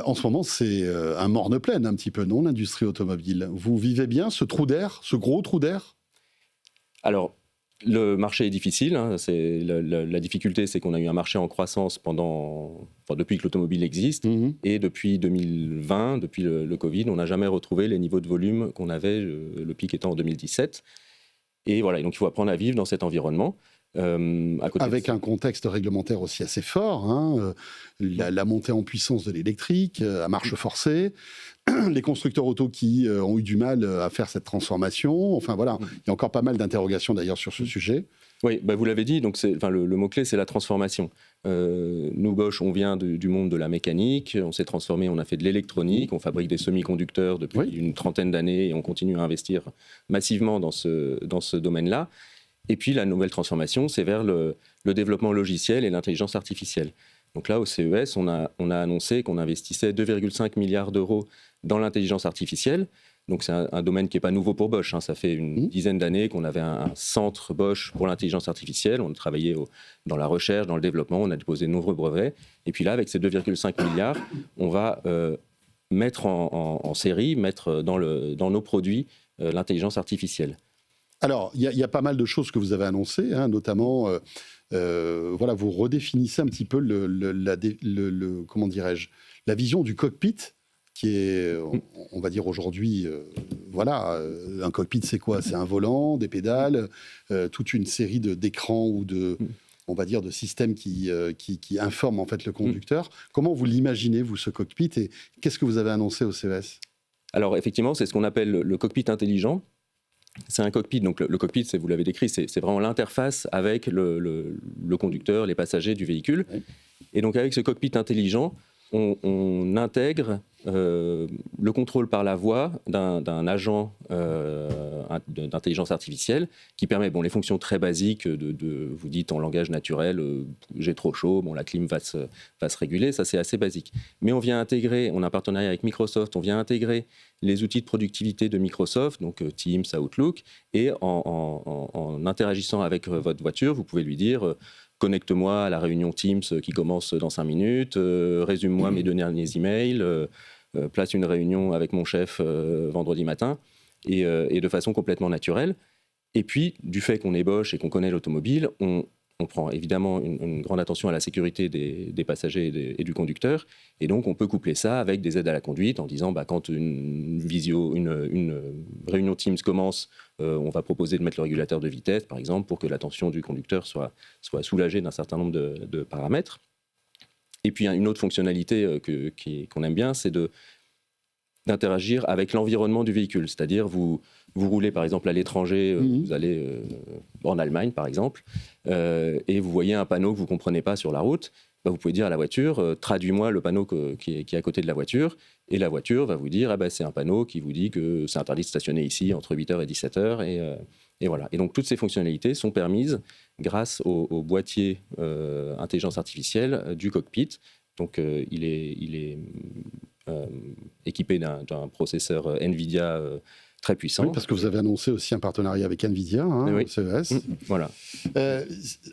En ce moment, c'est un morne-pleine un petit peu, non, l'industrie automobile. Vous vivez bien ce trou d'air, ce gros trou d'air? Alors, le marché est difficile. Hein. La difficulté, c'est qu'on a eu un marché en croissance depuis que l'automobile existe. Et depuis 2020, depuis le Covid, on n'a jamais retrouvé les niveaux de volume qu'on avait, le pic étant en 2017. Et voilà, donc il faut apprendre à vivre dans cet environnement. Avec un contexte réglementaire aussi assez fort, hein, la montée en puissance de l'électrique, à marche forcée, les constructeurs auto qui ont eu du mal à faire cette transformation. Enfin voilà, il y a encore pas mal d'interrogations d'ailleurs sur ce sujet. Oui, vous l'avez dit, donc le mot-clé, c'est la transformation. Nous, Bosch, on vient du monde de la mécanique, on s'est transformé, on a fait de l'électronique, on fabrique des semi-conducteurs depuis une trentaine d'années et on continue à investir massivement dans ce domaine-là. Et puis la nouvelle transformation, c'est vers le développement logiciel et l'intelligence artificielle. Donc là, au CES, on a annoncé qu'on investissait 2,5 milliards d'euros dans l'intelligence artificielle. Donc c'est un domaine qui n'est pas nouveau pour Bosch. Hein. Ça fait une dizaine d'années qu'on avait un centre Bosch pour l'intelligence artificielle. On a travaillé dans la recherche, dans le développement, on a déposé de nombreux brevets. Et puis là, avec ces 2,5 milliards, on va mettre en série, mettre dans nos produits l'intelligence artificielle. Alors, il y a pas mal de choses que vous avez annoncées, hein, notamment, vous redéfinissez un petit peu comment dirais-je, la vision du cockpit, qui est, on va dire aujourd'hui, un cockpit, c'est quoi? C'est un volant, des pédales, toute une série d'écrans ou on va dire, de systèmes qui informent en fait le conducteur. Comment vous l'imaginez, vous, ce cockpit, et qu'est-ce que vous avez annoncé au CES? Alors, effectivement, c'est ce qu'on appelle le cockpit intelligent. C'est un cockpit, donc le cockpit, vous l'avez décrit, c'est vraiment l'interface avec le conducteur, les passagers du véhicule. Oui. Et donc avec ce cockpit intelligent, on intègre le contrôle par la voix d'un agent d'intelligence artificielle qui permet les fonctions très basiques vous dites en langage naturel, j'ai trop chaud, la clim va se réguler, ça c'est assez basique. Mais on vient intégrer, on a un partenariat avec Microsoft, on vient intégrer les outils de productivité de Microsoft, donc Teams, Outlook, et en interagissant avec votre voiture, vous pouvez lui dire connecte-moi à la réunion Teams qui commence dans 5 minutes, résume-moi mes 2 derniers emails, place une réunion avec mon chef vendredi matin, et de façon complètement naturelle. Et puis, du fait qu'on est Bosch et qu'on connaît l'automobile, on prend évidemment une grande attention à la sécurité des passagers et du conducteur, et donc on peut coupler ça avec des aides à la conduite en disant quand une réunion Teams commence, on va proposer de mettre le régulateur de vitesse, par exemple, pour que l'attention du conducteur soit soulagée d'un certain nombre de paramètres. Et puis une autre fonctionnalité qu'on aime bien, c'est d'interagir avec l'environnement du véhicule, c'est-à-dire vous roulez par exemple à l'étranger, vous allez en Allemagne par exemple, et vous voyez un panneau que vous ne comprenez pas sur la route, vous pouvez dire à la voiture, traduis-moi le panneau qui est à côté de la voiture, et la voiture va vous dire, c'est un panneau qui vous dit que c'est interdit de stationner ici entre 8h et 17h, et voilà. Et donc toutes ces fonctionnalités sont permises grâce au boîtier intelligence artificielle du cockpit. Donc il est équipé d'un processeur NVIDIA très puissant. Oui, parce que vous avez annoncé aussi un partenariat avec NVIDIA, au CES. Voilà.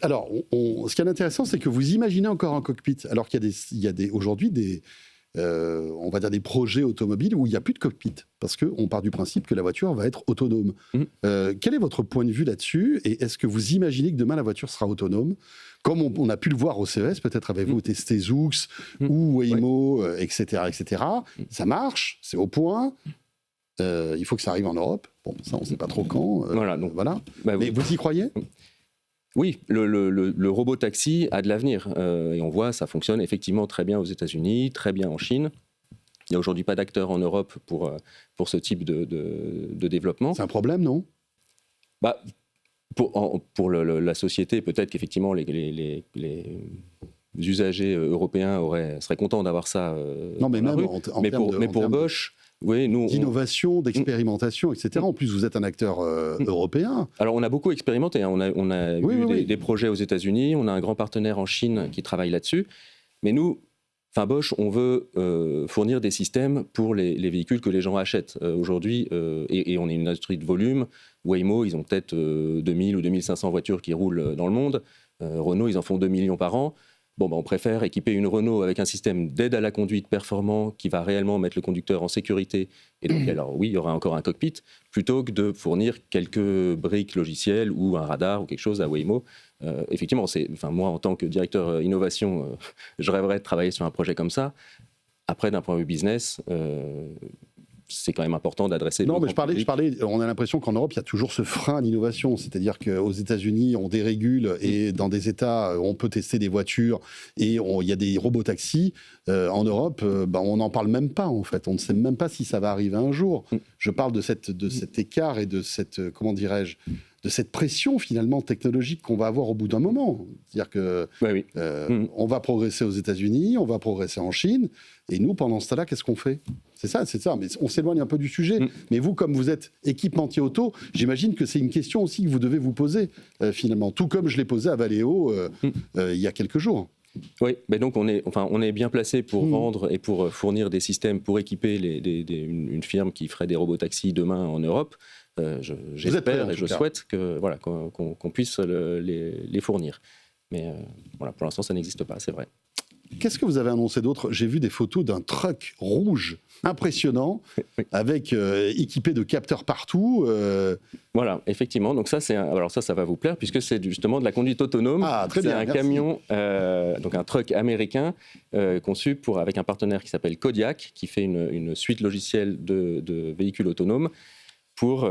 Alors, ce qui est intéressant, c'est que vous imaginez encore un cockpit, alors qu'il y a aujourd'hui on va dire des projets automobiles où il n'y a plus de cockpit, parce qu'on part du principe que la voiture va être autonome. Quel est votre point de vue là-dessus, et est-ce que vous imaginez que demain la voiture sera autonome, comme on a pu le voir au CES, peut-être avez-vous testé Zoox ou Waymo, etc. Ça marche, c'est au point. Il faut que ça arrive en Europe. Bon, ça, on ne sait pas trop quand. Voilà. Mais vous y croyez ? Oui, le robot taxi a de l'avenir. Et on voit, ça fonctionne effectivement très bien aux États-Unis, très bien en Chine. Il n'y a aujourd'hui pas d'acteurs en Europe pour ce type de développement. C'est un problème, non ? Pour la société, peut-être qu'effectivement, les usagers européens seraient contents d'avoir ça. Non, mais même mais pour Bosch... Oui, d'innovation, d'expérimentation, etc. En plus, vous êtes un acteur européen. Alors, on a beaucoup expérimenté. On a eu des projets aux États-Unis. On a un grand partenaire en Chine qui travaille là-dessus. Mais nous, Bosch, on veut fournir des systèmes pour les véhicules que les gens achètent aujourd'hui. Et on est une industrie de volume. Waymo, ils ont peut-être 2000 ou 2500 voitures qui roulent dans le monde. Renault, ils en font 2 millions par an. on préfère équiper une Renault avec un système d'aide à la conduite performant qui va réellement mettre le conducteur en sécurité, et donc alors oui, il y aura encore un cockpit, plutôt que de fournir quelques briques logicielles ou un radar ou quelque chose à Waymo. Effectivement, moi en tant que directeur innovation, je rêverais de travailler sur un projet comme ça. Après, d'un point de vue business, c'est quand même important d'adresser... Non, mais je parlais, on a l'impression qu'en Europe, il y a toujours ce frein à l'innovation. C'est-à-dire qu'aux États-Unis, on dérégule et dans des États, on peut tester des voitures et il y a des robotaxis. En Europe, on n'en parle même pas, en fait. On ne sait même pas si ça va arriver un jour. Je parle de cet écart et de cette, comment dirais-je, de cette pression finalement technologique qu'on va avoir au bout d'un moment. C'est-à-dire que on va progresser aux États-Unis, on va progresser en Chine, et nous, pendant ce temps-là, qu'est-ce qu'on fait ? C'est ça. Mais on s'éloigne un peu du sujet. Mais vous, comme vous êtes équipementier auto, j'imagine que c'est une question aussi que vous devez vous poser finalement, tout comme je l'ai posé à Valeo il y a quelques jours. Oui, mais donc on est bien placé pour vendre et pour fournir des systèmes pour équiper une firme qui ferait des robotaxis demain en Europe. J'espère et je souhaite qu'on puisse les fournir. Mais pour l'instant, ça n'existe pas, c'est vrai. Qu'est-ce que vous avez annoncé d'autre ? J'ai vu des photos d'un truck rouge impressionnant, avec équipé de capteurs partout. Voilà, effectivement. Donc ça va vous plaire, puisque c'est justement de la conduite autonome. Ah, très bien, un merci. camion, donc un truck américain conçu avec un partenaire qui s'appelle Kodiak, qui fait une suite logicielle de véhicules autonomes, pour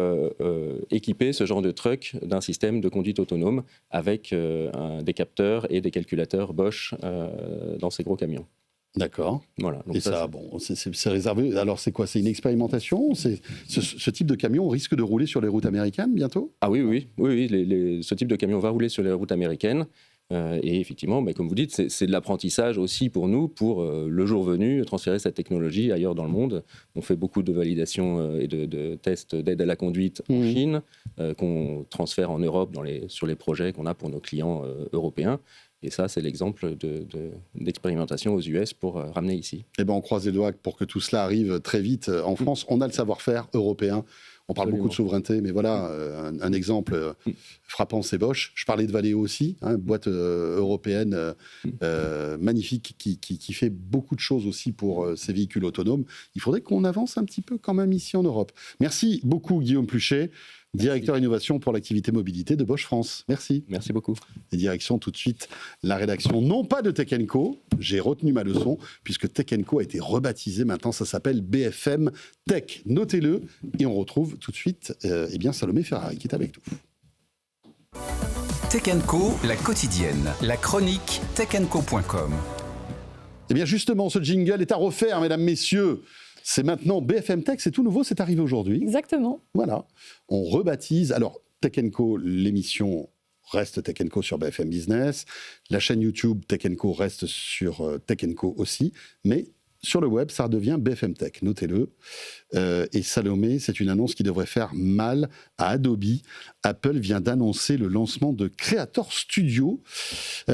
équiper ce genre de truck d'un système de conduite autonome avec des capteurs et des calculateurs Bosch dans ces gros camions. D'accord. Voilà. Donc et ça, c'est réservé. Alors, c'est quoi ? C'est une expérimentation ? Ce type de camion risque de rouler sur les routes américaines bientôt ? Ah oui. Ce type de camion va rouler sur les routes américaines. Et effectivement, comme vous dites, c'est de l'apprentissage aussi pour nous, pour le jour venu, transférer cette technologie ailleurs dans le monde. On fait beaucoup de validations et de tests d'aide à la conduite en Chine, qu'on transfère en Europe sur les projets qu'on a pour nos clients européens. Et ça, c'est l'exemple d'expérimentation aux US pour ramener ici. Eh bien, on croise les doigts pour que tout cela arrive très vite en France. On a le savoir-faire européen. On parle beaucoup de souveraineté, mais voilà, un exemple frappant, c'est Bosch. Je parlais de Valeo aussi, boîte européenne magnifique qui fait beaucoup de choses aussi pour ces véhicules autonomes. Il faudrait qu'on avance un petit peu quand même ici en Europe. Merci beaucoup, Guillaume Pluchet, directeur innovation pour l'activité mobilité de Bosch France. Merci. Merci beaucoup. Et direction tout de suite la rédaction, non pas de Tech & Co. J'ai retenu ma leçon, puisque Tech & Co a été rebaptisé. Maintenant, ça s'appelle BFM Tech. Notez-le. Et on retrouve tout de suite Salomé Ferrari qui est avec nous. Tech & Co, la quotidienne. La chronique techandco.com. Eh bien, justement, ce jingle est à refaire, mesdames, messieurs. C'est maintenant BFM Tech, c'est tout nouveau, c'est arrivé aujourd'hui. Exactement. Voilà, on rebaptise. Alors, Tech & Co, l'émission reste Tech & Co sur BFM Business. La chaîne YouTube Tech & Co reste sur Tech & Co aussi. Mais sur le web, ça devient BFM Tech, notez-le. Et Salomé, c'est une annonce qui devrait faire mal à Adobe. Apple vient d'annoncer le lancement de Creator Studio.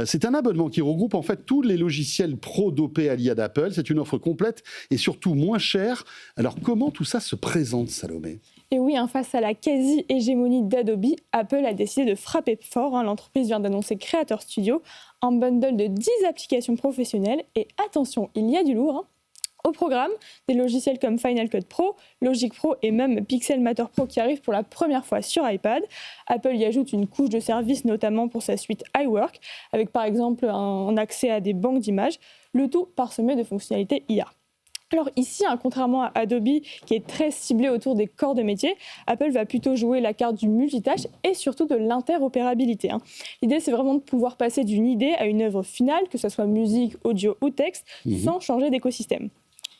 C'est un abonnement qui regroupe en fait tous les logiciels pro dopés à l'IA d'Apple. C'est une offre complète et surtout moins chère. Alors comment tout ça se présente, Salomé ? Et oui, face à la quasi-hégémonie d'Adobe, Apple a décidé de frapper fort. L'entreprise vient d'annoncer Creator Studio, un bundle de 10 applications professionnelles. Et attention, il y a du lourd. Au programme, des logiciels comme Final Cut Pro, Logic Pro et même Pixelmator Pro qui arrivent pour la première fois sur iPad. Apple y ajoute une couche de services, notamment pour sa suite iWork, avec par exemple un accès à des banques d'images, le tout parsemé de fonctionnalités IA. Alors ici, contrairement à Adobe, qui est très ciblé autour des corps de métier, Apple va plutôt jouer la carte du multitâche et surtout de l'interopérabilité. L'idée, c'est vraiment de pouvoir passer d'une idée à une œuvre finale, que ce soit musique, audio ou texte, sans changer d'écosystème.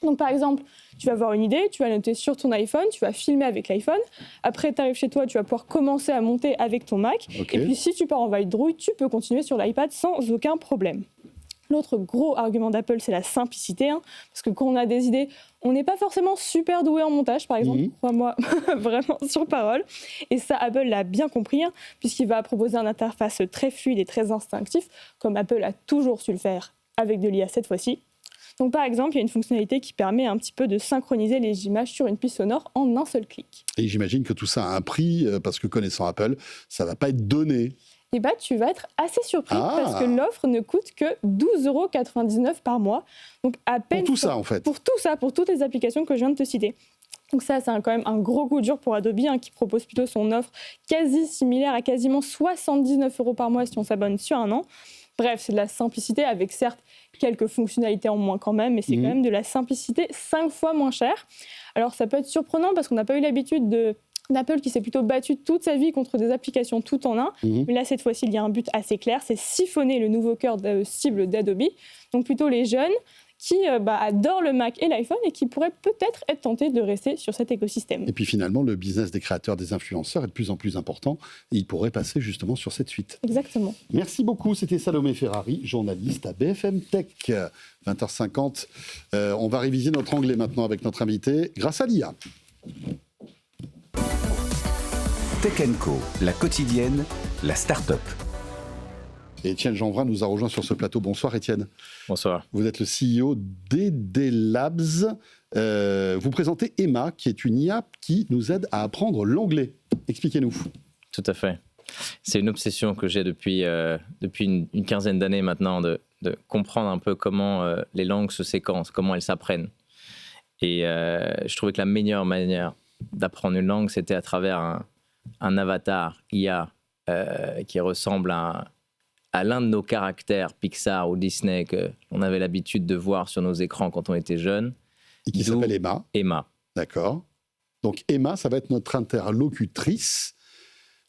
Donc par exemple, tu vas avoir une idée, tu vas la noter sur ton iPhone, tu vas filmer avec l'iPhone. Après, tu arrives chez toi, tu vas pouvoir commencer à monter avec ton Mac. Okay. Et puis si tu pars en vadrouille, tu peux continuer sur l'iPad sans aucun problème. L'autre gros argument d'Apple, c'est la simplicité. Parce que quand on a des idées, on n'est pas forcément super doué en montage, par exemple. Crois-moi, vraiment sur parole. Et ça, Apple l'a bien compris, puisqu'il va proposer une interface très fluide et très instinctive, comme Apple a toujours su le faire avec de l'IA cette fois-ci. Donc par exemple, il y a une fonctionnalité qui permet un petit peu de synchroniser les images sur une piste sonore en un seul clic. Et j'imagine que tout ça a un prix, parce que connaissant Apple, ça ne va pas être donné. et bah, tu vas être assez surpris parce que l'offre ne coûte que 12,99 € par mois. Donc à peine pour tout ça, en fait. Pour tout ça, pour toutes les applications que je viens de te citer. Donc ça, c'est quand même un gros coup dur pour Adobe, qui propose plutôt son offre quasi similaire à quasiment 79 € par mois si on s'abonne sur un an. Bref, c'est de la simplicité avec certes quelques fonctionnalités en moins quand même, mais c'est quand même de la simplicité 5 fois moins cher. Alors ça peut être surprenant parce qu'on n'a pas eu l'habitude d'Apple qui s'est plutôt battu toute sa vie contre des applications tout en un. Mais là, cette fois-ci, il y a un but assez clair, c'est siphonner le nouveau cœur de cible d'Adobe. Donc plutôt les jeunes qui adorent le Mac et l'iPhone et qui pourraient peut-être être tentés de rester sur cet écosystème. Et puis finalement, le business des créateurs, des influenceurs est de plus en plus important et ils pourraient passer justement sur cette suite. Exactement. Merci beaucoup, c'était Salomé Ferrari, journaliste à BFM Tech. 20h50, on va réviser notre anglais maintenant avec notre invité grâce à l'IA. Tech Co, la quotidienne, la start-up. Et Étienne Jeanvrin nous a rejoint sur ce plateau. Bonsoir Étienne. Bonsoir. Vous êtes le CEO d'ED Labs. Vous présentez Emma, qui est une IA qui nous aide à apprendre l'anglais. Expliquez-nous. Tout à fait. C'est une obsession que j'ai depuis une quinzaine d'années maintenant, de comprendre un peu comment les langues se séquencent, comment elles s'apprennent. Et je trouvais que la meilleure manière d'apprendre une langue, c'était à travers un avatar IA qui ressemble à l'un de nos caractères Pixar ou Disney qu'on avait l'habitude de voir sur nos écrans quand on était jeune. Et qui s'appelle Emma. Emma. D'accord. Donc Emma, ça va être notre interlocutrice,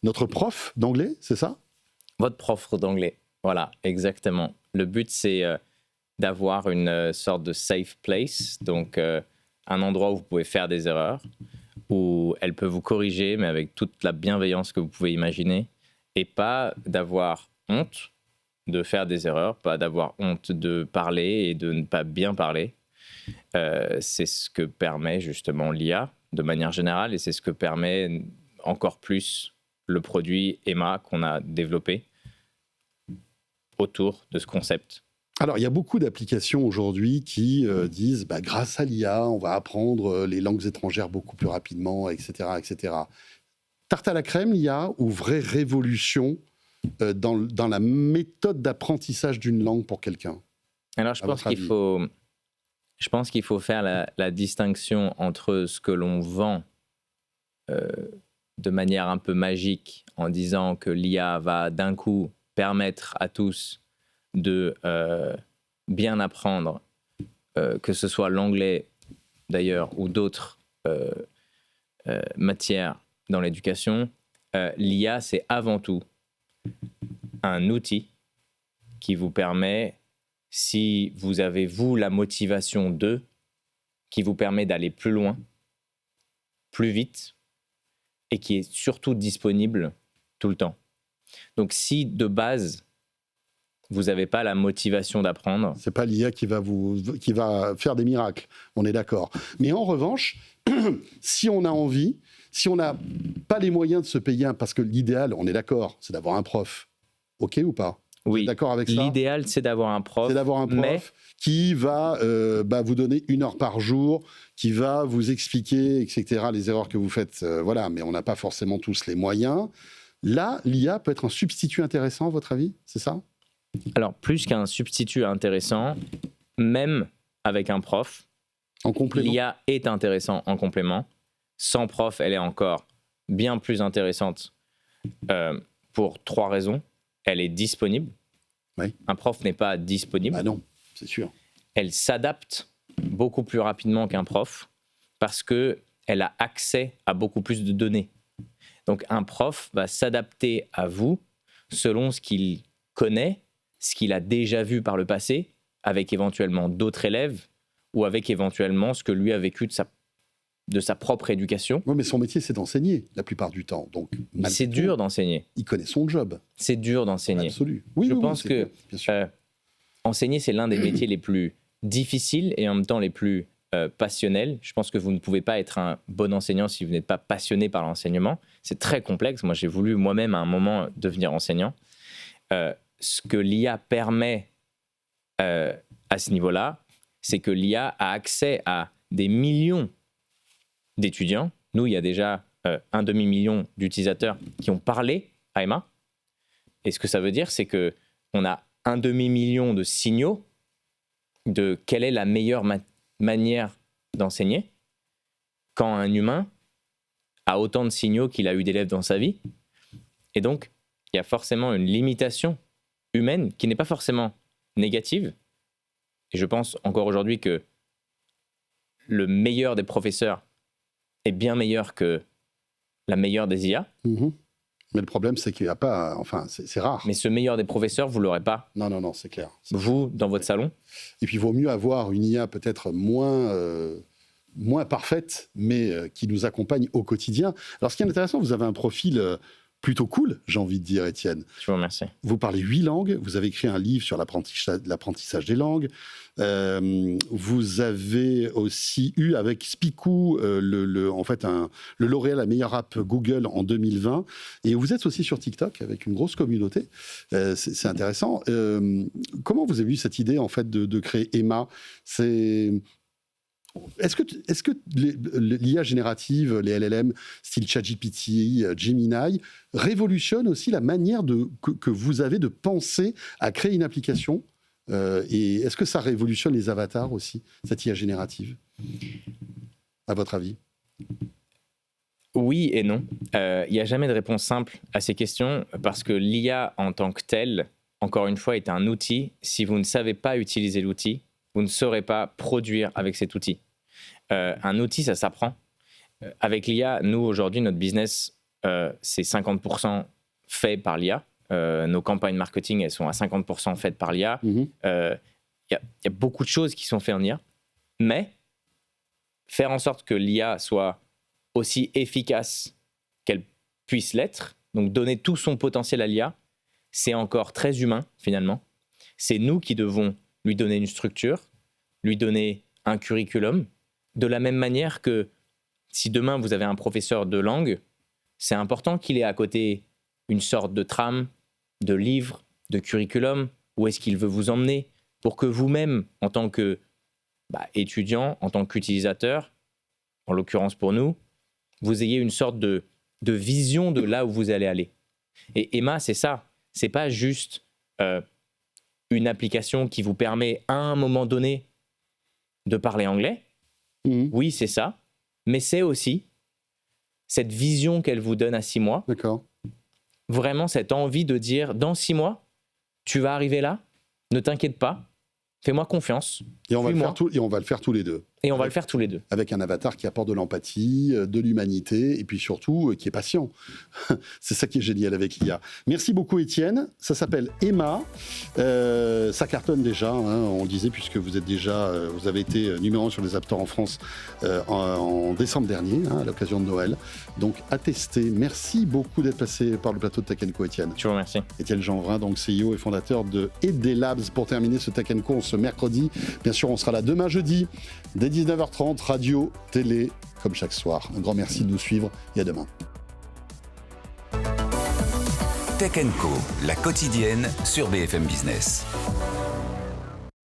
notre prof d'anglais, c'est ça ? Votre prof d'anglais, voilà, exactement. Le but, c'est d'avoir une sorte de safe place, donc un endroit où vous pouvez faire des erreurs, où elle peut vous corriger, mais avec toute la bienveillance que vous pouvez imaginer, et pas d'avoir honte de faire des erreurs, pas d'avoir honte de parler et de ne pas bien parler. C'est ce que permet justement l'IA de manière générale et c'est ce que permet encore plus le produit Emma qu'on a développé autour de ce concept. Alors, il y a beaucoup d'applications aujourd'hui qui disent grâce à l'IA, on va apprendre les langues étrangères beaucoup plus rapidement, etc., etc. Tarte à la crème, l'IA, ou vraie révolution dans la méthode d'apprentissage d'une langue pour quelqu'un? Alors, je pense qu'il faut faire la distinction entre ce que l'on vend de manière un peu magique en disant que l'IA va d'un coup permettre à tous de bien apprendre, que ce soit l'anglais d'ailleurs ou d'autres matières dans l'éducation. L'IA, c'est avant tout un outil qui vous permet, si vous avez, vous, la motivation qui vous permet d'aller plus loin, plus vite, et qui est surtout disponible tout le temps. Donc si de base, vous n'avez pas la motivation d'apprendre... C'est pas l'IA qui va faire des miracles, on est d'accord. Mais en revanche, si on a envie, si on n'a pas les moyens de se payer, parce que l'idéal, on est d'accord, c'est d'avoir un prof. OK ou pas? Oui, d'accord avec ça? L'idéal, c'est d'avoir un prof. C'est d'avoir un prof qui va vous donner 1 heure par jour, qui va vous expliquer, etc., les erreurs que vous faites. Voilà, mais on n'a pas forcément tous les moyens. Là, l'IA peut être un substitut intéressant, à votre avis? C'est ça? Alors, plus qu'un substitut intéressant, même avec un prof, en complément, l'IA est intéressant en complément. Sans prof, elle est encore bien plus intéressante pour 3 raisons. Elle est disponible. Oui. Un prof n'est pas disponible. Ah non, c'est sûr. Elle s'adapte beaucoup plus rapidement qu'un prof parce qu'elle a accès à beaucoup plus de données. Donc un prof va s'adapter à vous selon ce qu'il connaît, ce qu'il a déjà vu par le passé, avec éventuellement d'autres élèves ou avec éventuellement ce que lui a vécu de sa propre éducation. Oui, mais son métier, c'est d'enseigner la plupart du temps. Donc, c'est dur d'enseigner. Il connaît son job. C'est dur d'enseigner. Absolu. Oui, Je pense que enseigner, c'est l'un des métiers les plus difficiles et en même temps les plus passionnels. Je pense que vous ne pouvez pas être un bon enseignant si vous n'êtes pas passionné par l'enseignement. C'est très complexe. Moi, j'ai voulu moi-même à un moment devenir enseignant. Ce que l'IA permet à ce niveau-là, c'est que l'IA a accès à des millions d'étudiants. Nous, il y a déjà 1,5 million d'utilisateurs qui ont parlé à Emma, Et ce que ça veut dire, c'est qu'on a 1 demi-million de signaux de quelle est la meilleure manière d'enseigner quand un humain a autant de signaux qu'il a eu d'élèves dans sa vie. Et donc, il y a forcément une limitation humaine qui n'est pas forcément négative. Et je pense encore aujourd'hui que le meilleur des professeurs est bien meilleur que la meilleure des IA. Mais le problème, c'est qu'il n'y a pas... Enfin, c'est rare. Mais ce meilleur des professeurs, vous ne l'aurez pas. Non, c'est clair. Vous, dans votre salon. Et puis, il vaut mieux avoir une IA peut-être moins parfaite, mais qui nous accompagne au quotidien. Alors, ce qui est intéressant, vous avez un profil plutôt cool, j'ai envie de dire, Étienne. Je vous remercie. Vous parlez 8 langues, vous avez écrit un livre sur l'apprentissage des langues. Vous avez aussi eu avec Spiku le lauréat la meilleure app Google en 2020. Et vous êtes aussi sur TikTok avec une grosse communauté. C'est intéressant. Comment vous avez eu cette idée en fait de créer Emma ? Est-ce que l'IA générative, les LLM, style ChatGPT, Gemini, révolutionnent aussi la manière que vous avez de penser à créer une application ? Et est-ce que ça révolutionne les avatars aussi, cette IA générative, à votre avis ? Oui et non. Il n'y a jamais de réponse simple à ces questions parce que l'IA en tant que telle, encore une fois, est un outil. Si vous ne savez pas utiliser l'outil, vous ne saurez pas produire avec cet outil. Un outil, ça s'apprend. Avec l'IA, nous, aujourd'hui, notre business, c'est 50% fait par l'IA. Nos campagnes marketing, elles sont à 50% faites par l'IA. Il y a beaucoup de choses qui sont faites en IA. Mais faire en sorte que l'IA soit aussi efficace qu'elle puisse l'être, donc donner tout son potentiel à l'IA, c'est encore très humain, finalement. C'est nous qui devons lui donner une structure, lui donner un curriculum, de la même manière que si demain vous avez un professeur de langue, c'est important qu'il ait à côté une sorte de trame, de livre, de curriculum, où est-ce qu'il veut vous emmener, pour que vous-même, en tant que étudiant, en tant qu'utilisateur, en l'occurrence pour nous, vous ayez une sorte de vision de là où vous allez aller. Et Emma, c'est ça. C'est pas juste une application qui vous permet à un moment donné de parler anglais. Oui, c'est ça. Mais c'est aussi cette vision qu'elle vous donne à 6 mois. D'accord. Vraiment cette envie de dire, dans 6 mois, tu vas arriver là, ne t'inquiète pas, fais-moi confiance. Et on va le faire tous les deux. Et on va le faire tous les deux. Avec un avatar qui apporte de l'empathie, de l'humanité, et puis surtout qui est patient. C'est ça qui est génial avec l'IA. Merci beaucoup Étienne. Ça s'appelle Emma. Ça cartonne déjà, on le disait, puisque vous avez été numéro 1 sur les App Store en France en décembre dernier, à l'occasion de Noël. Donc à tester. Merci beaucoup d'être passé par le plateau de Tech & Co, Étienne. Je vous remercie. Étienne Jeanvrin, donc CEO et fondateur de ED Labs. Pour terminer ce Tech & Co, ce mercredi, bien sûr, on sera là demain jeudi, dès 19h30, radio, télé, comme chaque soir. Un grand merci de nous suivre et à demain. Tech & Co, la quotidienne sur BFM Business.